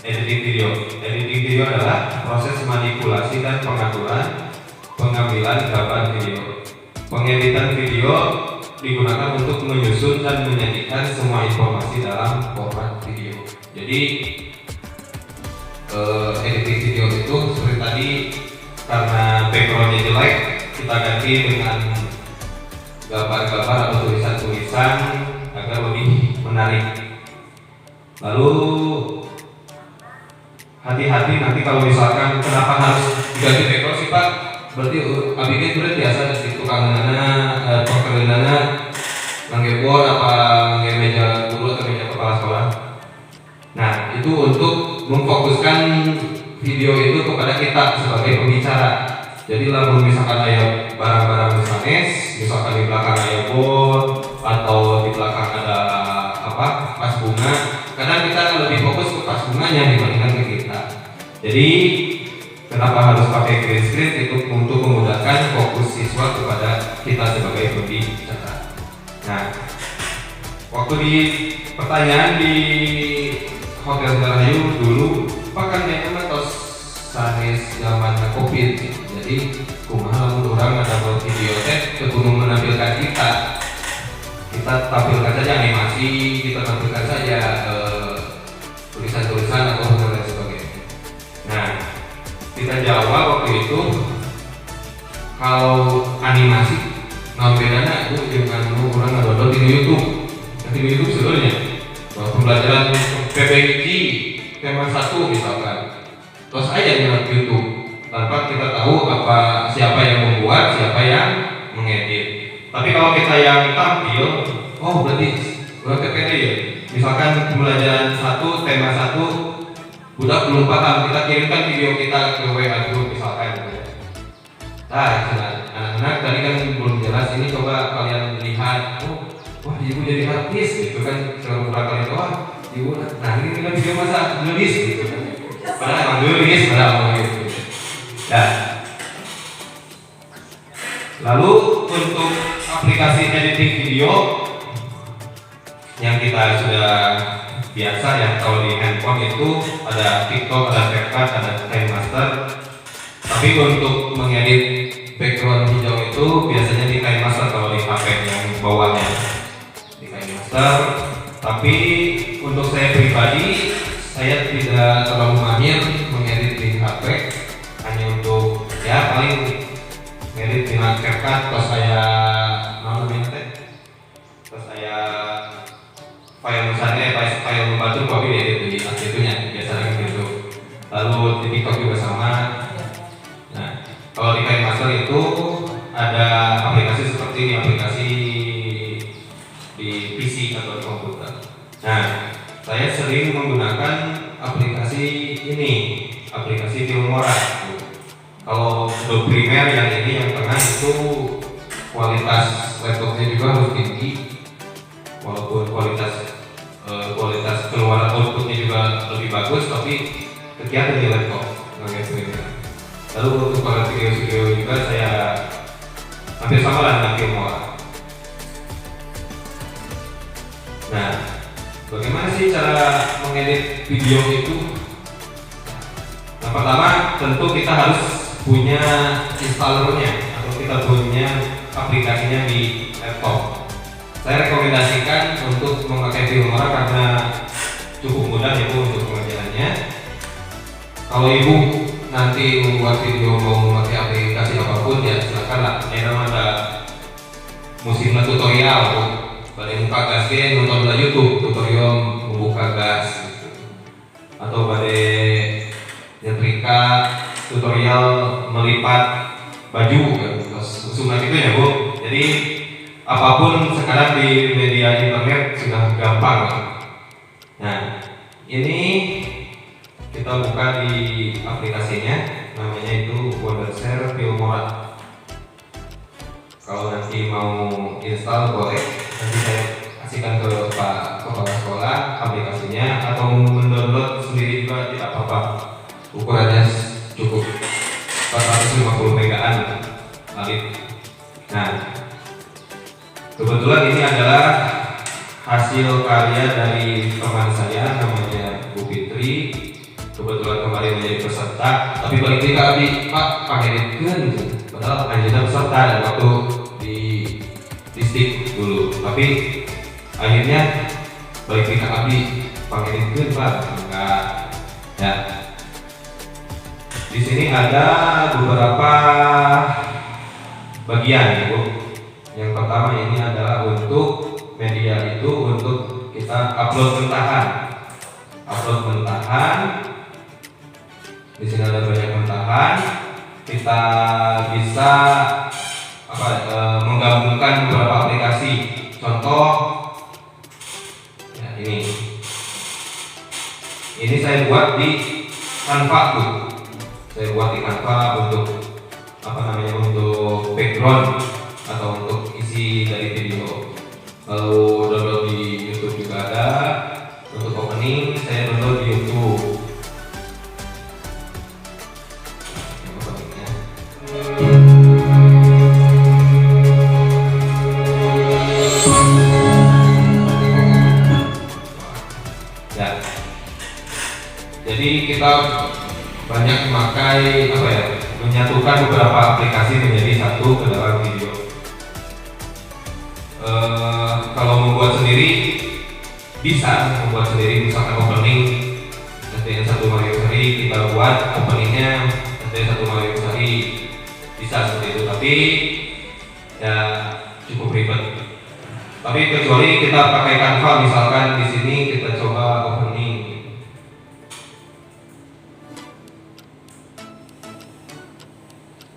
Editing video. Editing video adalah proses manipulasi dan pengaturan pengambilan gambar video. Pengeditan video digunakan untuk menyusun dan menyajikan semua informasi dalam format video. Jadi editing video itu seperti tadi, karena backgroundnya jelek, kita ganti dengan gambar-gambar atau tulisan-tulisan agar lebih menarik. Lalu hati-hati nanti kalau misalkan kenapa harus diganti background sih Pak? Berarti abg sudah biasa di tukang pekerjaannya nanggebor apa meja guru atau meja kepala sekolah. Nah itu untuk memfokuskan video itu kepada kita sebagai pembicara. Jadi lalu misalkan ada barang-barang manis, misalkan di belakang ada bor atau di belakang ada vas bunga, kadang kita lebih fokus ke vas bunganya dibandingkan ke kita. Jadi kenapa harus pakai green screen? Itu untuk memudahkan fokus siswa kepada kita sebagai pembicara. Nah, waktu di pertanyaan di Hotel Rahayu dulu, Pak kan memang tos sanes zaman COVID. Jadi kumaha orang ada buat video kegunung menampilkan kita tampilkan saja animasi, kita tampilkan saja tulisan-tulisan atau hal lain sebagainya. Nah, kita jawab waktu itu kalau animasi bedanya itu dengan orang ngedownload di YouTube. Di YouTube sebenarnya pembelajaran PPIG tema 1 misalkan, terus aja di YouTube tanpa kita tahu siapa yang membuat, siapa yang mengedit. Tapi kalau kita yang tampil, oh berarti PPT ya. Misalkan pembelajaran 1 tema 1 budak belum paham, kita kirimkan video kita ke WA dulu misalkan. Nah, anak-anak tadi kan belum jelas, ini coba kalian lihat, wah ibu jadi artis gitu kan, sekarang berapa kali wah ibu, nah ini kan video masa nulis gitu kan, padahal emang nulis padahal gitu. Nah, lalu untuk aplikasi editing video yang kita sudah biasa ya, kalau di handphone itu ada TikTok, ada CapCut, ada KineMaster. Tapi untuk mengedit background hijau itu biasanya di KineMaster kalau di HP yang bawahnya di KineMaster. Tapi untuk saya pribadi, saya tidak terlalu mahir mengedit di HP, hanya untuk ya paling ngedit dengan CapCut. Terus saya file misalnya file membantu copy edit di itunya biasanya gitu. Lalu di TikTok juga sama. Nah, kalau di KineMaster itu ada aplikasi seperti aplikasi di PC atau di komputer. Nah, saya sering menggunakan aplikasi ini, aplikasi Filmora. Kalau Adobe Premiere yang ini yang tengah itu kualitas laptopnya juga harus tinggi, walaupun kualitas keluar outputnya juga lebih bagus, tapi kegiatan di laptop nggak Premiere. Lalu untuk para video juga saya hampir sama lah dengan Filmora. Nah, bagaimana sih cara mengedit video itu? Yang pertama tentu kita harus punya installernya atau kita punya aplikasinya di laptop. Saya rekomendasikan untuk memakai Filmora karena cukup mudah itu untuk pengerjaannya. Kalau ibu nanti membuat video mau memakai aplikasi apapun ya silakan lah. Ini ada musimnya tutorial, pada muka gasnya nonton di YouTube tutorial membuka gas, gitu. Atau pada nyetrika tutorial melipat baju kan, sunat itu ya Bu. Jadi apapun sekarang di media internet sudah gampang. Nah, ini kita buka di aplikasinya, namanya itu Wondershare Filmora. Kalau nanti mau install boleh, nanti saya kasihkan ke Pak Kepala Sekolah aplikasinya, atau mendownload sendiri juga tidak apa-apa. Ukurannya cukup 450 megaan kali. Nah, kebetulan ini adalah hasil karya dari teman saya namanya Bu Fitri. Kebetulan kemarin menjadi peserta, tapi balik ke Abi, Pak pangeditkeun, padahal anjeunna peserta dan waktu di stick dulu. tapi akhirnya balik ke abdi panggil itu Pak enggak ya. Di sini ada beberapa bagian Bu. Yang pertama ini adalah untuk media itu untuk kita upload mentahan. Di sini ada banyak mentahan. Kita bisa menggabungkan beberapa aplikasi. Contoh ya, ini saya buat di Canva tuh. Saya buat di Canva untuk untuk background atau untuk isi dari video. Lalu download di YouTube juga ada. Untuk opening saya download di YouTube. Ya. Jadi kita banyak memakai menyatukan beberapa aplikasi menjadi satu ke dalam video. Kalau membuat sendiri bisa membuat sendiri, misalkan opening nanti satu Mario Sari kita buat openingnya nanti satu Mario Sari bisa seperti itu, tapi ya cukup ribet. Tapi kecuali kita pakai Canva, misalkan di sini kita coba opening.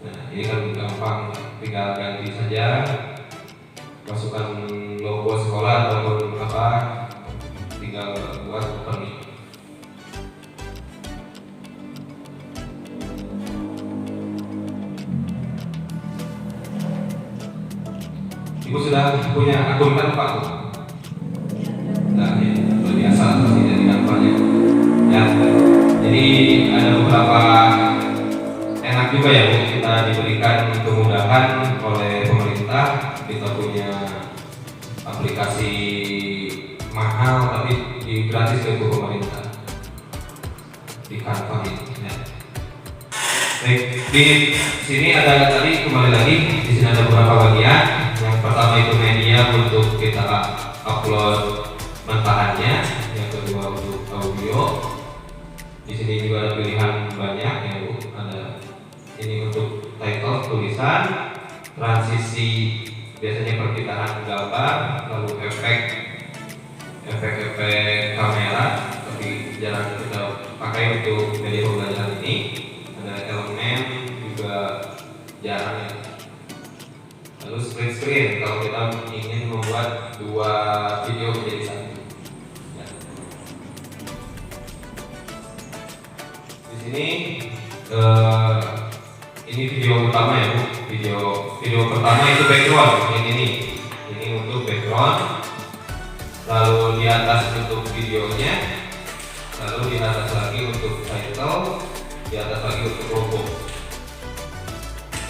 Nah ini kan gampang, tinggal ganti saja, masukkan logo sekolah ataupun apa, tinggal buat opening. Ibu sudah punya akun kan Pak? Nah, ya, luar biasa pasti dari kampanye. Ya, jadi ada beberapa enak juga ya Bu, kita diberikan kemudahan oleh pemerintah. Kita punya aplikasi mahal tapi gratis ke pemerintah di Canva ini. Ya. Baik, di sini ada tadi kembali lagi di sini ada beberapa bagian. Yang pertama itu media untuk kita upload mentahannya, yang kedua untuk audio. Di sini juga ada pilihan banyak ya Bu. Ada ini untuk title tulisan, transisi biasanya perpindahan gambar, lalu efek kamera, tapi jarang kita pakai untuk media pembelajaran ini. Ada elemen juga jarang ya. Lalu split screen kalau kita ingin membuat dua video menjadi satu. Ya. Di sini ini video utama ya Bu. Video pertama itu background. Ini untuk background. Lalu di atas untuk videonya. Lalu di atas lagi untuk title. Di atas lagi untuk logo.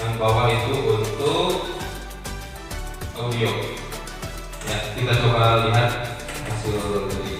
Yang bawah itu untuk audio. Ya, kita coba lihat hasil dari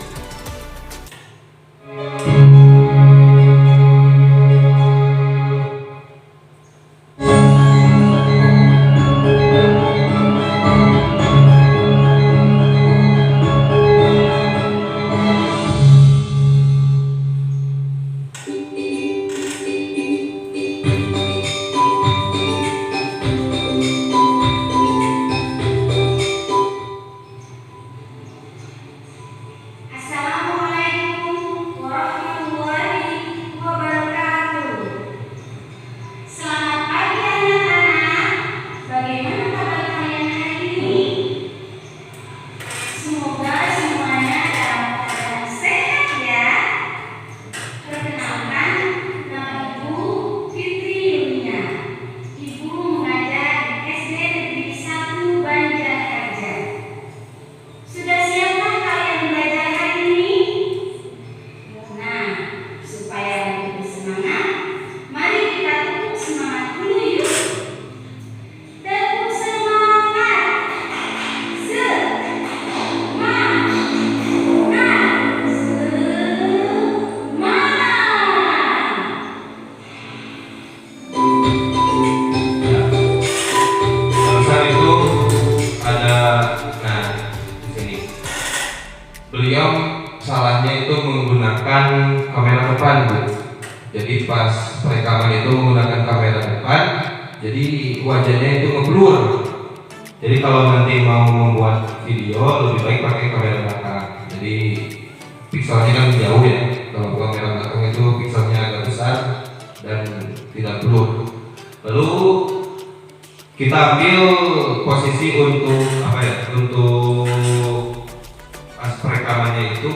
kamera depan, Bu. Jadi pas perekaman itu menggunakan kamera depan, jadi wajahnya itu ngeblur. Jadi kalau nanti mau membuat video lebih baik pakai kamera belakang. Jadi pikselnya kan jauh ya. Kalau kamera belakang itu pikselnya agak besar dan tidak blur. Lalu kita ambil posisi untuk apa ya? Untuk pas perekamannya itu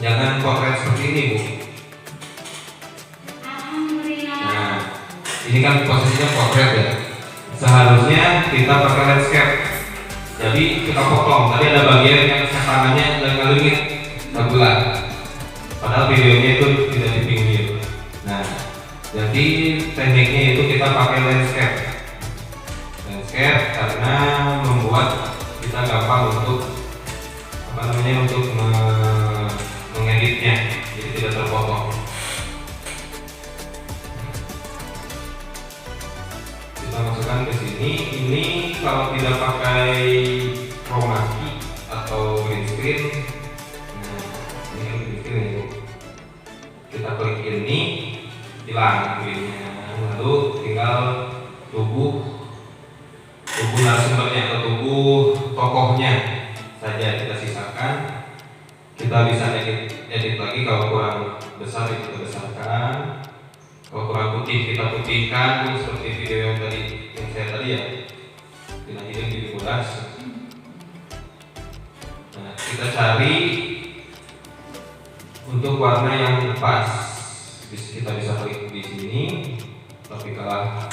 jangan potret seperti ini, Bu. Nah, ini kan posisinya potret ya. Seharusnya kita pakai landscape. Jadi kita potong. Tadi ada bagian yang tangannya ngalungin sebelah. Padahal videonya itu tidak di pinggir. Nah, jadi tekniknya itu kita pakai landscape. Landscape karena membuat kita gampang untuk untuk mengeditnya, jadi tidak terpotong. Kita masukkan ke sini. Ini kalau tidak pakai chroma key atau green screen, nah ini kan green screen itu. Kita klik ini, hilang greennya. Lalu tinggal tubuh narasumbernya atau tubuh tokohnya saja kita sisakan. Kita bisa edit lagi, kalau kurang besar kita besarkan, kalau kurang putih kita putihkan seperti video yang saya tadi ya, dengan ini dikuras. Nah, kita cari untuk warna yang pas, kita bisa klik di sini, tapi kalah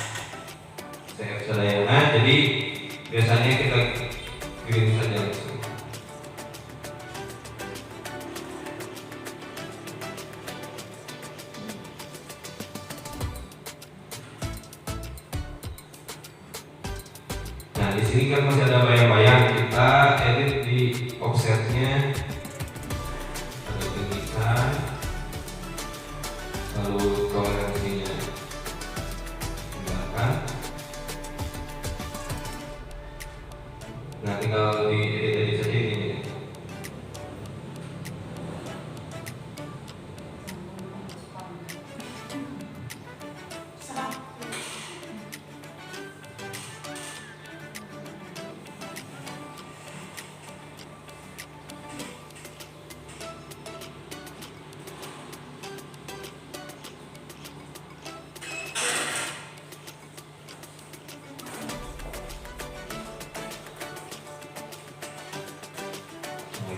CF Sadayana, jadi biasanya kita green saja langsung. Nah, di sini kan masih ada bayang-bayang, kita edit di offsetnya, ada tulisan, lalu toleransinya tinggalkan. Nah, tinggal di edit saja ini.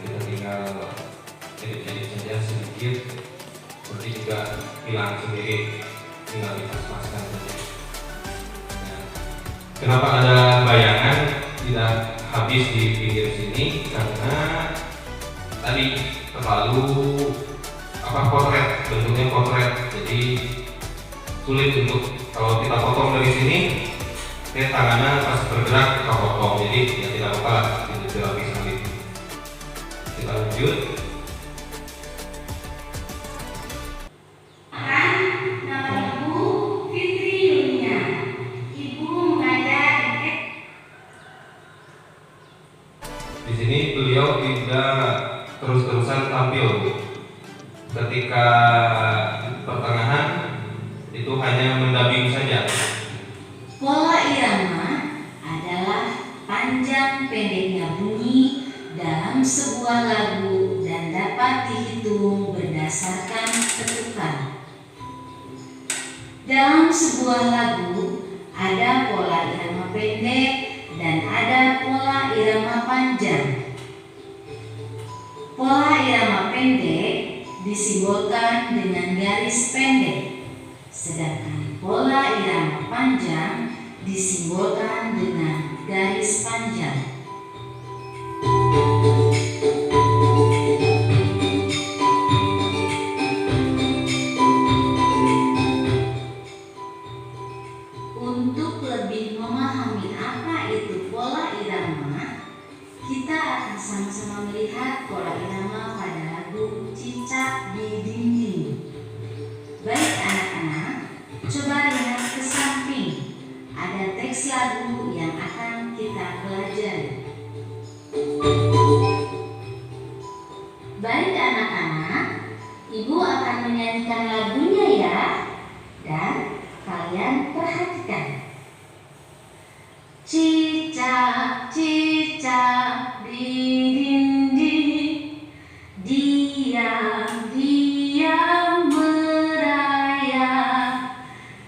Kita tinggal edit saja sedikit, seperti juga hilang sendiri, tinggal dipasang saja. Nah, kenapa ada bayangan tidak habis di pinggir sini? Karena tadi terlalu potret, bentuknya potret, jadi sulit untuk kalau kita potong dari sini, tangannya pas bergerak kita potong, jadi ya tidak apa-apa, tidak bisa. Kita lanjut. Nama Ibu Fitri Yulia. Ibu mengajar Di sini beliau tidak terus-terusan tampil. Ketika pertengahan itu hanya mendubbing saja. pola irama adalah panjang pendeknya bunyi dalam sebuah lagu dan dapat dihitung berdasarkan ketukan. Dalam sebuah lagu ada pola irama pendek dan ada pola irama panjang. Pola irama pendek disimbolkan dengan garis pendek, sedangkan pola irama panjang disimbolkan dengan garis panjang. Untuk lebih memahami apa itu pola irama, kita akan sama-sama melihat pola irama pada lagu Cicak di Dinding. Baik anak-anak, coba lihat ke samping. Ada teks lagu yang akan kita pelajari. akan menyanyikan lagunya ya. Dan kalian perhatikan. Cicak, cicak di dinding, diam-diam merayap,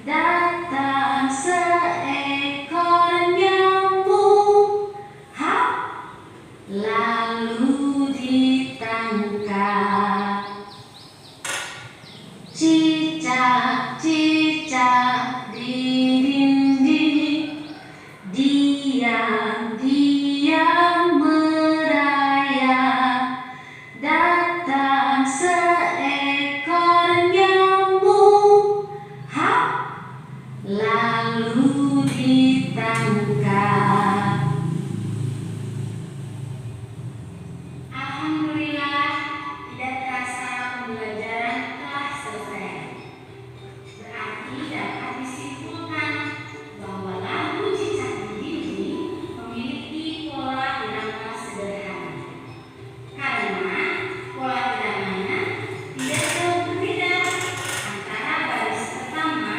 datang seekor nyamuk, hap, lalu ditangkap. Cicak, cicak di dinding, diam-diam merayap, datang seekor nyamuk, hap, lalu ditangkap. Alhamdulillah, tidak terasa pembelajaran telah selesai. Berarti dapat disimpulkan bahwa lagu Cicak di Dinding memiliki pola irama sederhana. Karena pola iramanya tidak jauh berbeda antara baris pertama.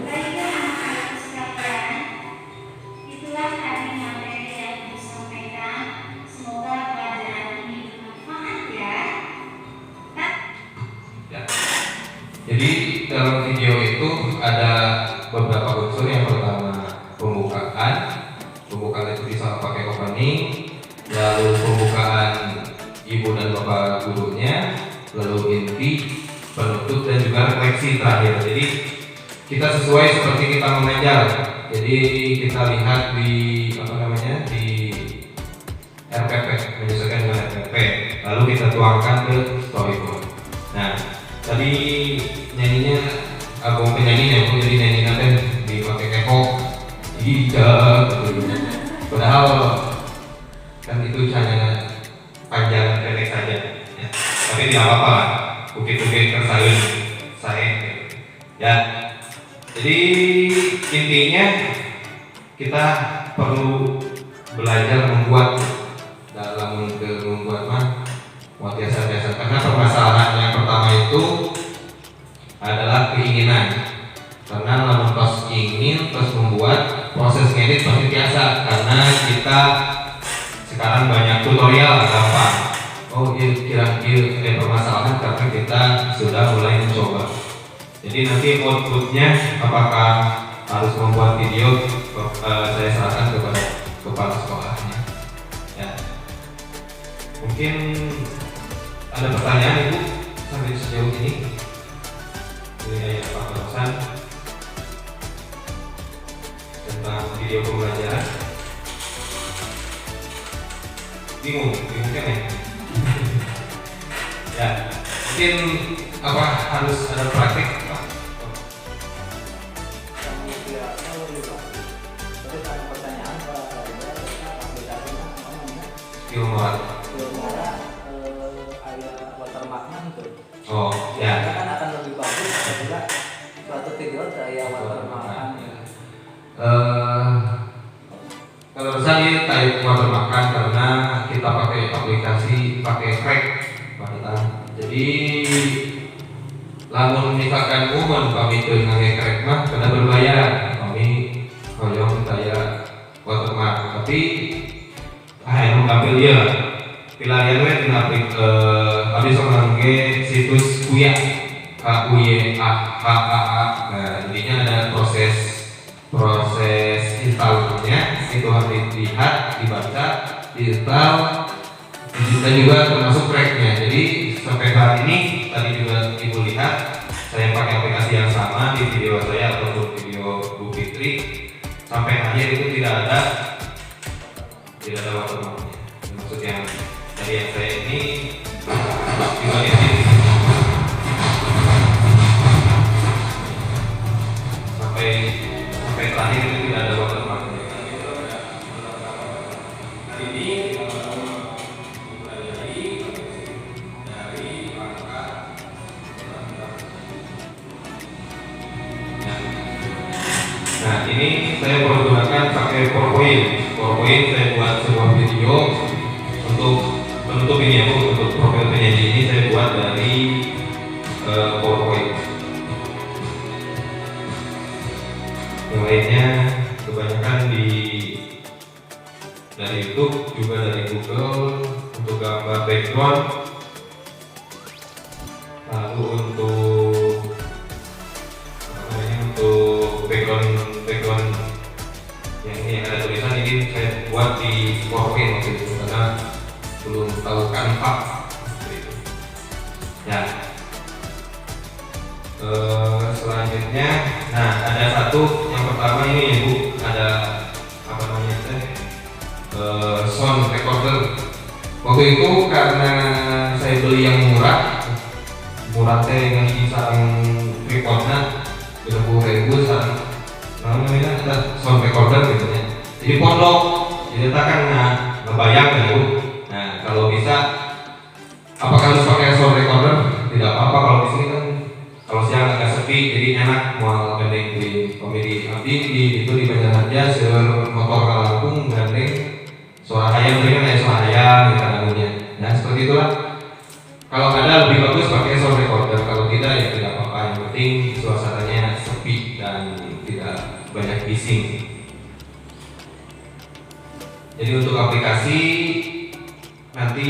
Baiklah anak-anak sekalian, itulah tadi materi yang disampaikan. Semoga pelajaran ini bermanfaat ya. Ya. Jadi dalam video itu ada beberapa unsur. Yang pertama pembukaan. Pembukaan itu bisa pakai opening, lalu pembukaan ibu dan bapak gurunya, lalu inti, penutup, dan juga refleksi terakhir. Jadi kita sesuai seperti kita mengajar. Jadi kita lihat di di RPP, menyesuaikan dengan RPP, lalu kita tuangkan ke storyboard. Nah, tadi nyanyinya aku penyanyinya, aku jadi nyanyi nanti dipakai kekok, tidak, padahal kan itu hanya panjang pendek saja, ya. Tapi tidak apa-apa lah, bukit-bukit tersayun saya, ya. Jadi intinya kita perlu belajar membuat dalam membuat biasa-biasa, karena permasalahan yang pertama itu adalah keinginan. Karena lamun pas ingin terus membuat, proses ngedit pasti biasa, karena kita sekarang banyak tutorial gampang. Oh kira-kira permasalahan karena kita sudah mulai mencoba. Jadi nanti outputnya apakah harus membuat video, saya serahkan kepada kepala sekolahnya. Ya. Mungkin ada pertanyaan Ibu sampai sejauh ini? Ini Pak Barusan tentang video pembelajaran. Bingung kan ya? Ya, mungkin apa harus ada praktik? Oh, ya. Kan akan lebih bagus apabila suatu video saya watermark. Kalau saya type watermark karena kita pakai aplikasi crack, jadi lamun misalkan umum kami itu ngakai crack mah kena berbayar, kami koyong saya watermark, tapi yang ngambil dia pilihan gue tina habis ngangge situs kuya KUYA. Nah intinya ada proses instalnya, itu harus dilihat, dibaca, diinstal, dan juga termasuk cracknya. Jadi sampai saat ini tadi juga Ibu lihat saya pakai aplikasi yang sama di video saya ataupun video Bu Fitri, sampai akhir itu tidak ada watermarknya. Maksud yang dari yang saya ini juga ini sampai terakhir itu tidak ada watermarknya. Ini dari angka. Nah ini saya pergunakan pakai PowerPoint. Saya buat sebuah video juga dari Google untuk gambar background. Lalu untuk untuk background yang ini ada tulisan ini saya buat di PowerPoint waktu itu karena belum tahu Canva. Ya. Selanjutnya, nah ada satu yang pertama ini ya Bu, ada apa namanya sound recorder. Waktu itu karena saya beli yang murah teh yang sarang recordnya 30.000 sarang namanya ada sound recorder gitu ya. Jadi pondok, jadi kita kan ngebayang ya Bu. Nah kalau bisa, apakah harus pakai sound recorder? Tidak apa-apa kalau di sini kan kalau siang agak sepi, jadi enak mau gandeng di komedi abdi itu di Banjarmaja seur motor ke Lampung gandeng suara ayam dengan suara ayam gitu namanya. Nah seperti itulah. Kalau ada lebih bagus pakai sound recorder, kalau tidak ya tidak apa-apa. Yang penting suasananya sepi dan tidak banyak bising. Jadi untuk aplikasi nanti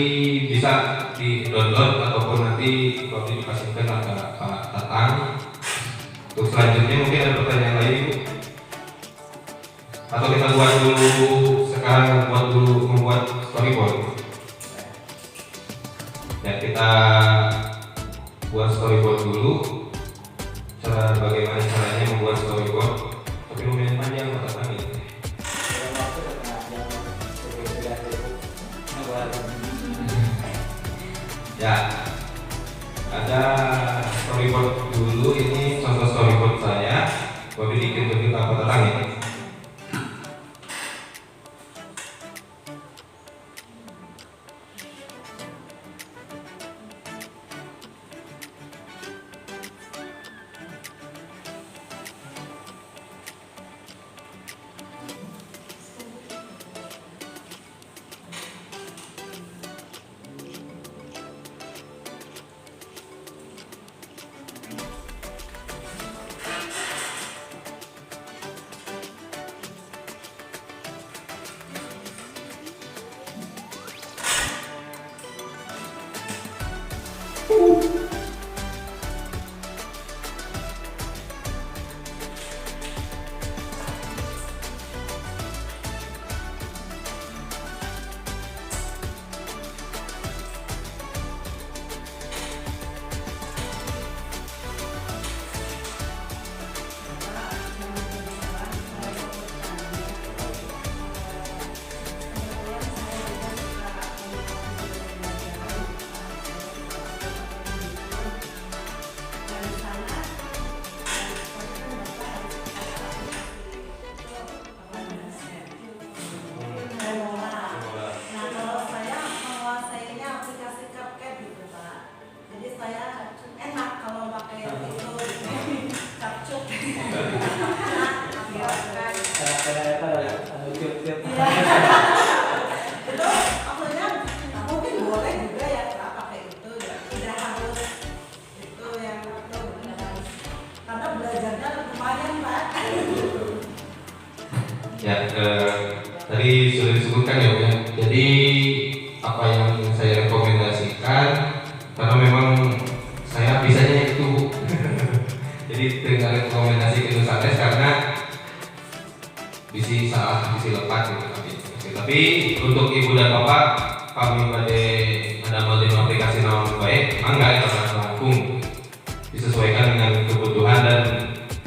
bisa di download ataupun nanti kalau dikasihkan ada Pak Tatang. Untuk selanjutnya mungkin ada pertanyaan lain Bu? Atau kita buat dulu sekarang membuat storyboard. Ya kita buat storyboard dulu. Cara bagaimana caranya membuat storyboard? Tapi lumayan panjang Pak Tatang ini. Ya, ada storyboard dulu. Ini contoh storyboard saya. Bapak bikin begitu apa Tatang ya? Ya, tadi sudah disebutkan ya Bu ya. Jadi apa yang saya rekomendasikan karena memang saya bisanya itu Bu. Jadi dengan rekomendasi itu santai karena bisi salah, bisi lepas gitu. Tapi untuk Ibu dan Bapak kami pada ada melalui aplikasi naon baik, mangga itu langsung disesuaikan dengan kebutuhan dan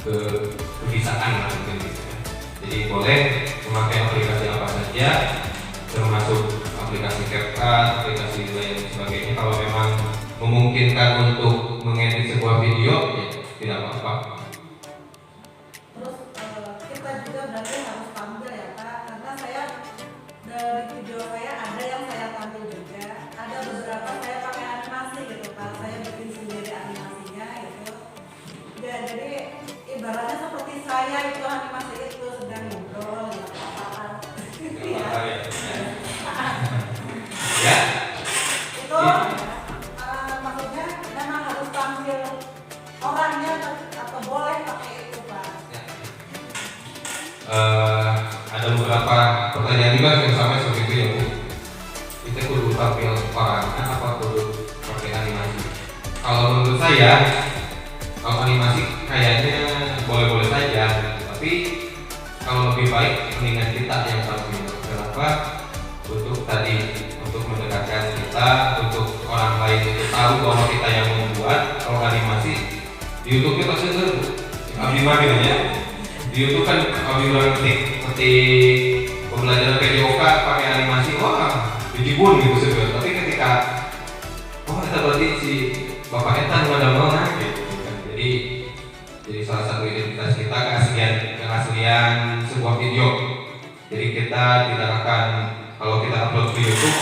kebisaan mungkin gitu ya. Jadi boleh memakai aplikasi apa saja, termasuk aplikasi CapCut, aplikasi lain sebagainya. Kalau memang memungkinkan untuk mengedit sebuah video, ya tidak apa-apa. Terus kita juga berarti harus tampil ya Pak, karena saya dari video saya ada yang saya tampil juga, ada beberapa saya pakai animasi gitu Pak, saya bikin sendiri animasinya gitu. Ya, jadi ibaratnya seperti saya itu animasi itu sedang ngobrol ya apa-apaan. Ya. Itu maksudnya memang harus tampil orangnya atau saya kalau animasi kayaknya boleh-boleh saja, tapi kalau lebih baik mendingan kita yang tampil. Kenapa? Untuk mendekatkan kita, untuk orang lain itu tahu bahwa kita yang membuat. Kalau animasi di YouTube kita seru, abdi ya. Di YouTube kan abdi orang ketik pembelajaran PDOK pakai animasi, wah dijibun gitu sebenarnya. Tapi ketika kita berarti si Bapak Etan udah mana gitu kan. Jadi salah satu identitas kita keaslian sebuah video. Jadi kita tidak akan, kalau kita upload ke YouTube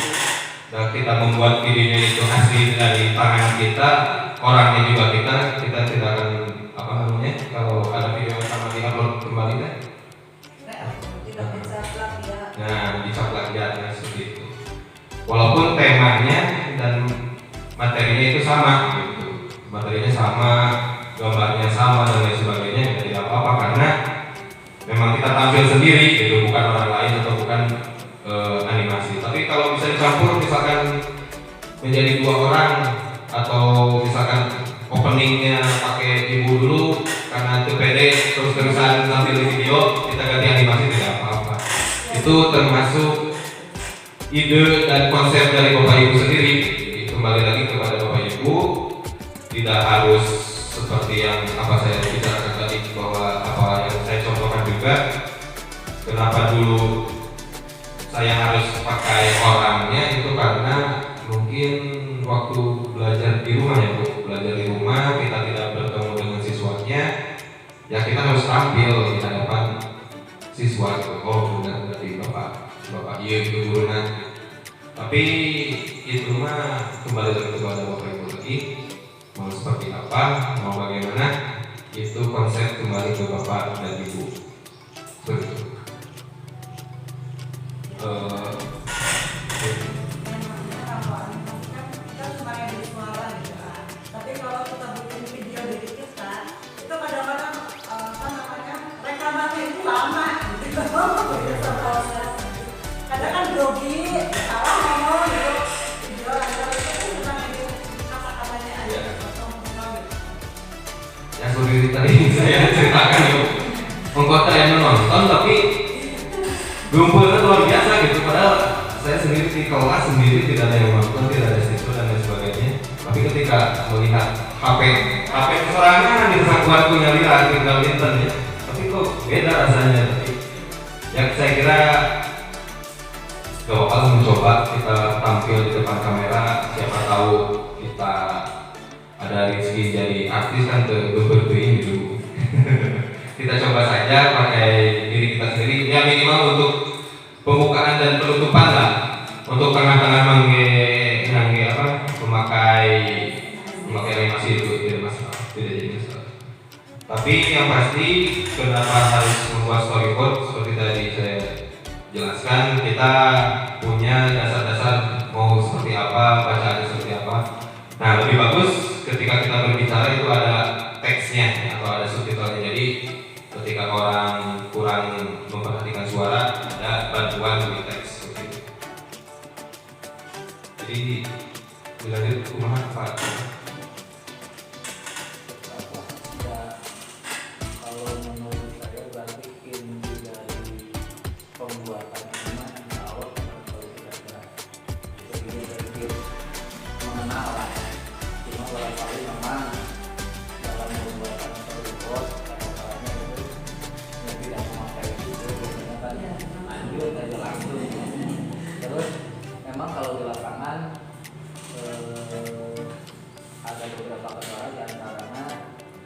dan kita membuat videonya itu asli dari tangan kita, orangnya juga kita tidak akan kalau ada video yang sama di-upload kembali kan? Tidak bisa plagiat. Nah, bisa plagiatnya seperti itu. Walaupun temanya dan materinya itu sama gitu. Materinya sama, gambarnya sama dan lain sebagainya, ya tidak apa-apa karena memang kita tampil sendiri gitu, bukan orang lain atau bukan animasi. Tapi kalau bisa dicampur misalkan menjadi 2 orang atau misalkan openingnya pakai ibu dulu karena itu pede terus-terusan tampil di video, kita ganti animasi tidak apa-apa. Itu termasuk ide dan konsep dari Bapak Ibu sendiri. Jadi kembali lagi kepada Bapak Ibu, tidak harus seperti yang apa saya bicarakan tadi, bahwa apa yang saya contohkan juga. Kenapa dulu saya harus pakai orangnya itu karena mungkin waktu belajar di rumah ya Bu, belajar di rumah kita tidak bertemu dengan siswanya, ya kita harus tampil di hadapan siswa gitu. Oh benar berarti bapak iya gitu gurunya. Tapi itu mah kembali lagi kepada Bapak Ibu lagi, mau seperti apa, mau bagaimana, itu konsep kembali ke Bapak dan Ibu. Begitu. Kita cuma yang di suara gitu kan. Tapi kalau kita bikin video dari kita, itu kadang-kadang rekamannya itu lama gitu. Kadang kan grogi, salah ngomong gitu. Video ada itu cuma yang kata-katanya aja. Yang seperti tadi saya ceritakan itu mengkota yang menonton tapi gumpulnya luar biasa gitu, padahal saya sendiri di kelas sendiri tidak ada yang menonton, tidak ada siswa dan lain sebagainya. Tapi ketika melihat HP kesorangan di kesatuan punya lihat tinggal internet ya, tapi kok beda rasanya. Tapi ya saya kira gak bakal mencoba kita tampil di depan kamera, siapa tahu kita ada rezeki jadi artis kan berberbein gitu. Kita coba saja pakai diri kita sendiri, ya minimal untuk pembukaan dan penutupan lah. Untuk tengah-tengah memakai animasi itu tidak masalah, tidak jadi masalah. Tapi yang pasti kenapa harus membuat storyboard seperti tadi saya jelaskan, kita punya dasar-dasar mau seperti apa, bacaannya seperti apa. Nah lebih bagus ketika kita berbicara itu ada teksnya atau ada subtitlenya. Jadi ketika orang kurang memperhatikan suara, ada bantuan di teks seperti itu. Jadi dilanjut kumaha Pak? Kalau menurut saya berarti inti dari pembuatan ini awal kalau kira-kira sedikit mengenal lah. Cuma barangkali memang dalam pembuatan storyboard kadang-kadang itu yang tidak memakai itu biasanya kan lanjut aja langsung. Terus memang kalau di lapangan ada beberapa kendala di antaranya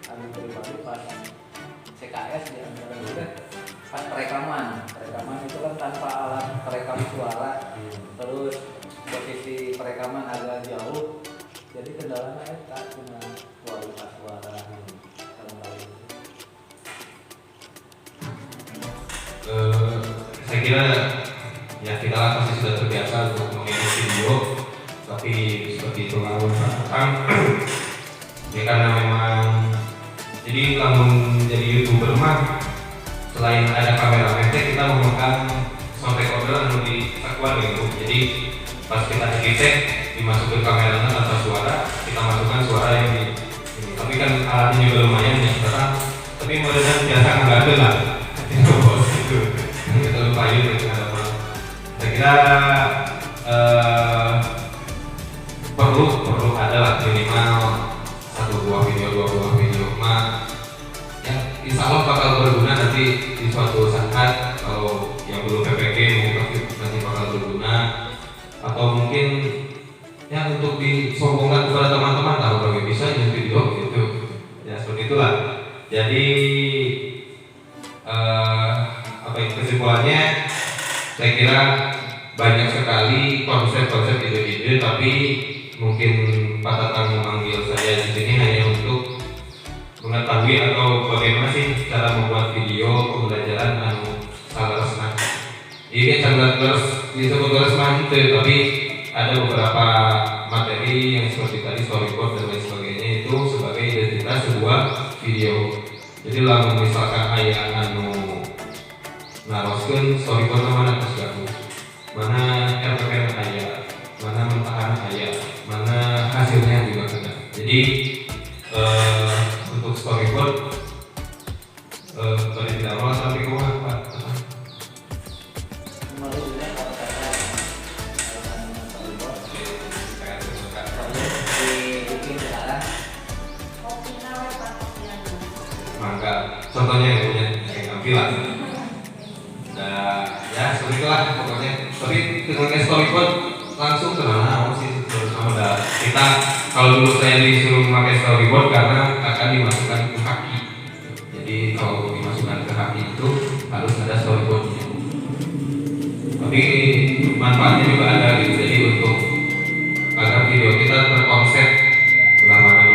kami pribadi pas CKS di antara juga pas perekaman itu kan tanpa alat perekam suara, terus posisi perekaman agak jauh, jadi kendalanya eta cuma kualitas suara Saya kira ya kita pasti sudah terbiasa untuk mengedit video, tapi seperti itu ya karena memang jadi namun jadi YouTuber mah selain ada kamera pendek, kita memegang sound recorder yang di sakuan gitu. Jadi pas kita edit dimasukin kameranya tanpa suara, kita masukkan suara yang tapi kan alatnya juga lumayan ya sekarang, tapi modern biasa nggak ada lah itu bos itu kita lupa yuk ada apa. Saya kira perlu ada lah minimal 1 buah video 2 buah video mah ya insya Allah bakal berguna nanti di suatu saat. Kalau yang belum PPG mungkin nanti bakal berguna, atau mungkin ya untuk disombongkan kepada teman-teman, tahu bagi bisa jadi video gitu ya, seperti itulah. Jadi apa itu kesimpulannya, saya kira banyak sekali konsep-konsep ide-ide, tapi mungkin Pak Tatang memanggil saya di sini hanya untuk mengetahui atau bagaimana sih cara membuat video pembelajaran anu salah. Ini sangat disebut resman, tapi ada beberapa materi yang seperti tadi storyboard dan lain sebagainya itu sebagai identitas sebuah video. Jadi lah misalkan ayah anu naroskeun storyboard mana terus gabung, mana RPM ayah, mana mentahan ayah, mana hasilnya juga ada. Jadi untuk storyboard dari awal sampai ke mana Pak? Mangga, contohnya yang punya tampilan. Nah, ya seperti itulah pokoknya. Tapi dengan storyboard langsung kenal sih sama kita. Kalau dulu saya disuruh memakai storyboard karena akan dimasukkan ke kaki. Jadi kalau dimasukkan ke kaki itu harus ada storyboardnya. Tapi manfaatnya juga ada gitu. Jadi untuk agar video kita terkonsep belah mana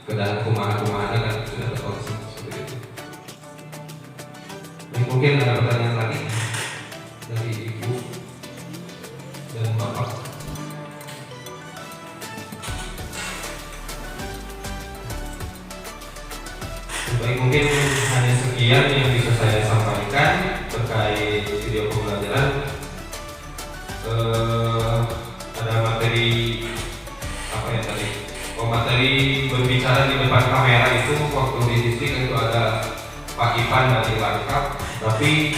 ke dalam kumaha-kumaha kan sudah terkonsep seperti itu. Mungkin ada pertanyaan lagi dari Ibu dan Bapak. Baik, mungkin hanya sekian yang bisa saya sampaikan terkait video pembelajaran. Ada materi apa ya tadi? Materi berbicara di depan kamera itu waktu di distrik itu ada Pak Ivan dari Langkap, tapi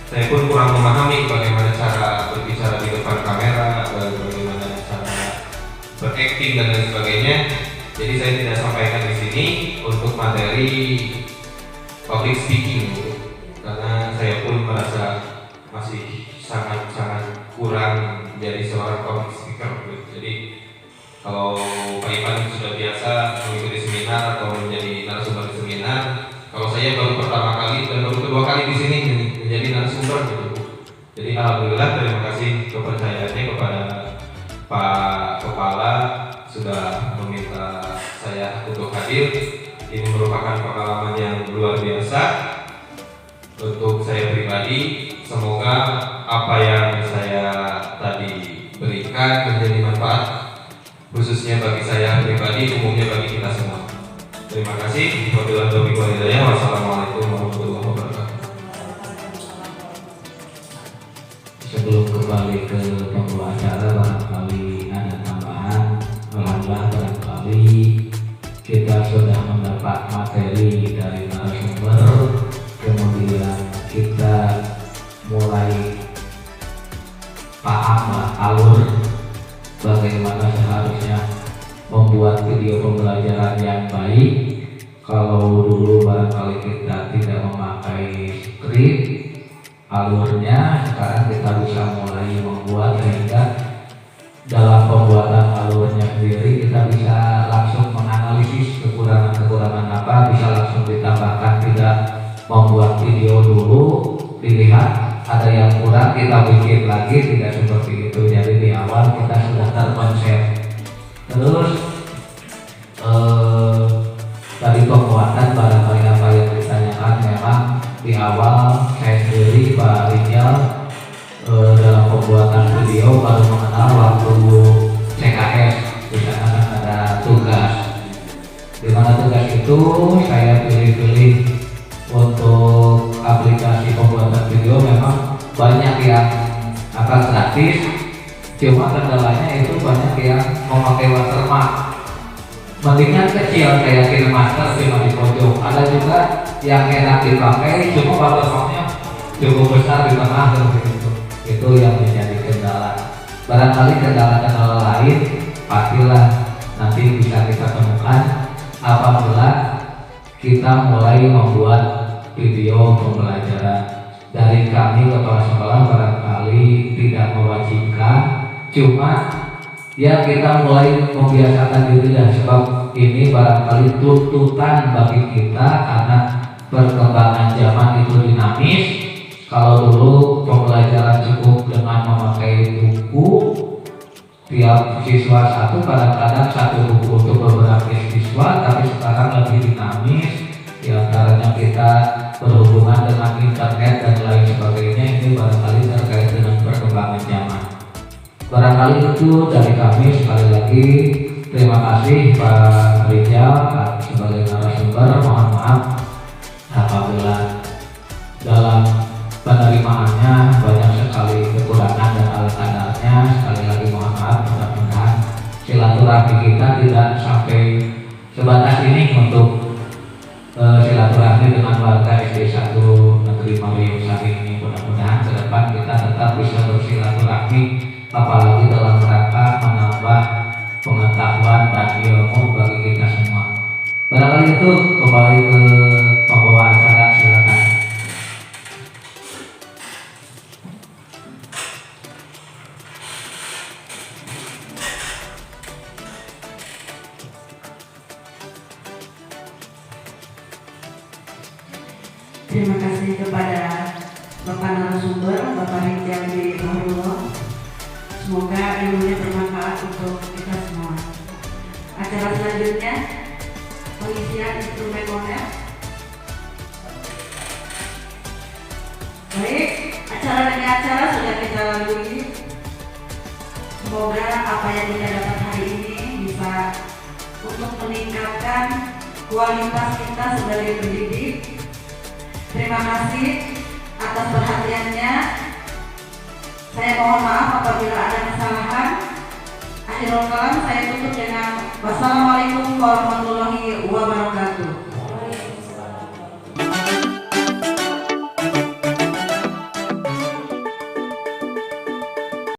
saya pun kurang memahami bagaimana cara berbicara di depan kamera, bagaimana cara berakting dan lain sebagainya. Jadi saya tidak sampaikan di sini untuk materi public speaking, karena saya pun merasa masih sangat kurang menjadi seorang public speaker. Jadi kalau Pak Ivan sudah biasa mengikuti seminar atau menjadi narasumber di seminar, kalau saya baru pertama kali dan baru kedua kali di sini menjadi narasumber gitu. Jadi alhamdulillah, terima kasih kepercayaannya kepada Pak Kepala sudah meminta saya untuk hadir. Ini merupakan pengalaman yang luar biasa untuk saya pribadi. Semoga apa yang saya tadi berikan menjadi manfaat, khususnya bagi saya pribadi, umumnya bagi kita semua. Terima kasih. Wabillahi taufiq wal hidayah. Wassalamualaikum warahmatullahi wabarakatuh. Sebelum kembali ke pembawa acara, barangkali ada tambahan. Alhamdulillah, barangkali kita sudah mendapat materi dari narasumber, kemudian kita mulai paham alur bagaimana seharusnya membuat video pembelajaran yang baik. Kalau dulu barangkali kita tidak memakai skrip alurnya, sekarang kita bisa mulai membuat, sehingga dalam pembuatan alurnya sendiri kita bisa langsung menganalisis kekurangan-kekurangan apa, bisa langsung ditambahkan, tidak membuat video dulu dilihat ada yang kurang kita bikin lagi, tidak seperti itu. Jadi di awal kita sudah terkonsep. Terus tadi pembuatan barangkali apa yang ditanyakan, memang di awal saya sendiri Pak Rijal dalam pembuatan video baru mengenal waktu CKS. Di sana kan ada tugas, di mana tugas itu saya pilih-pilih untuk aplikasi pembuatan video. Memang banyak yang akan gratis, cuma kendalanya itu banyak yang memakai watermark. mendingan kecil kayak KineMaster cuma di pojok. Ada juga yang enak dipakai cuma watermarknya cukup besar di tengah gitu. Itu yang menjadi kendala. Barangkali kendala-kendala lain pastilah nanti bisa kita temukan apabila kita mulai membuat video pembelajaran. Dari kami kepala sekolah barangkali tidak mewajibkan, cuma ya kita mulai membiasakan diri dan sebab ini barangkali tuntutan bagi kita karena perkembangan zaman itu dinamis. Kalau dulu pembelajaran cukup dengan memakai buku, tiap siswa satu, kadang-kadang satu buku untuk beberapa siswa, tapi sekarang lebih dinamis. Di antaranya kita berhubungan dengan internet dan lain sebagainya, ini barangkali terkait dengan perkembangan zaman. Barangkali itu dari kami. Sekali lagi terima kasih Pak Rijal sebagai narasumber. Mohon maaf apabila dalam penerimaannya banyak sekali kekurangan dan ala kadarnya. Sekali lagi mohon maaf, mudah-mudahan silaturahmi kita tidak sampai sebatas ini untuk silaturahmi dengan warga SD 1 Negeri Mariungsari ini. Mudah-mudahan ke depan kita tetap bisa bersilaturahmi, apalagi dalam rangka menambah pengetahuan dan ilmu bagi kita semua. Barangkali itu kembali ke pembawa acara, silakan. Terima kasih kepada Bapak narasumber, Bapak Rijal di Bahrullah. Semoga ilmunya bermanfaat untuk kita semua. Acara selanjutnya pengisian instrumen model. Baik, acara demi acara sudah kita lalui. Semoga apa yang kita dapat hari ini bisa untuk meningkatkan kualitas kita sebagai pendidik. Terima kasih atas perhatiannya. Saya mohon maaf apabila ada kesalahan. Akhirul kalam saya tutup dengan wassalamualaikum warahmatullahi wabarakatuh.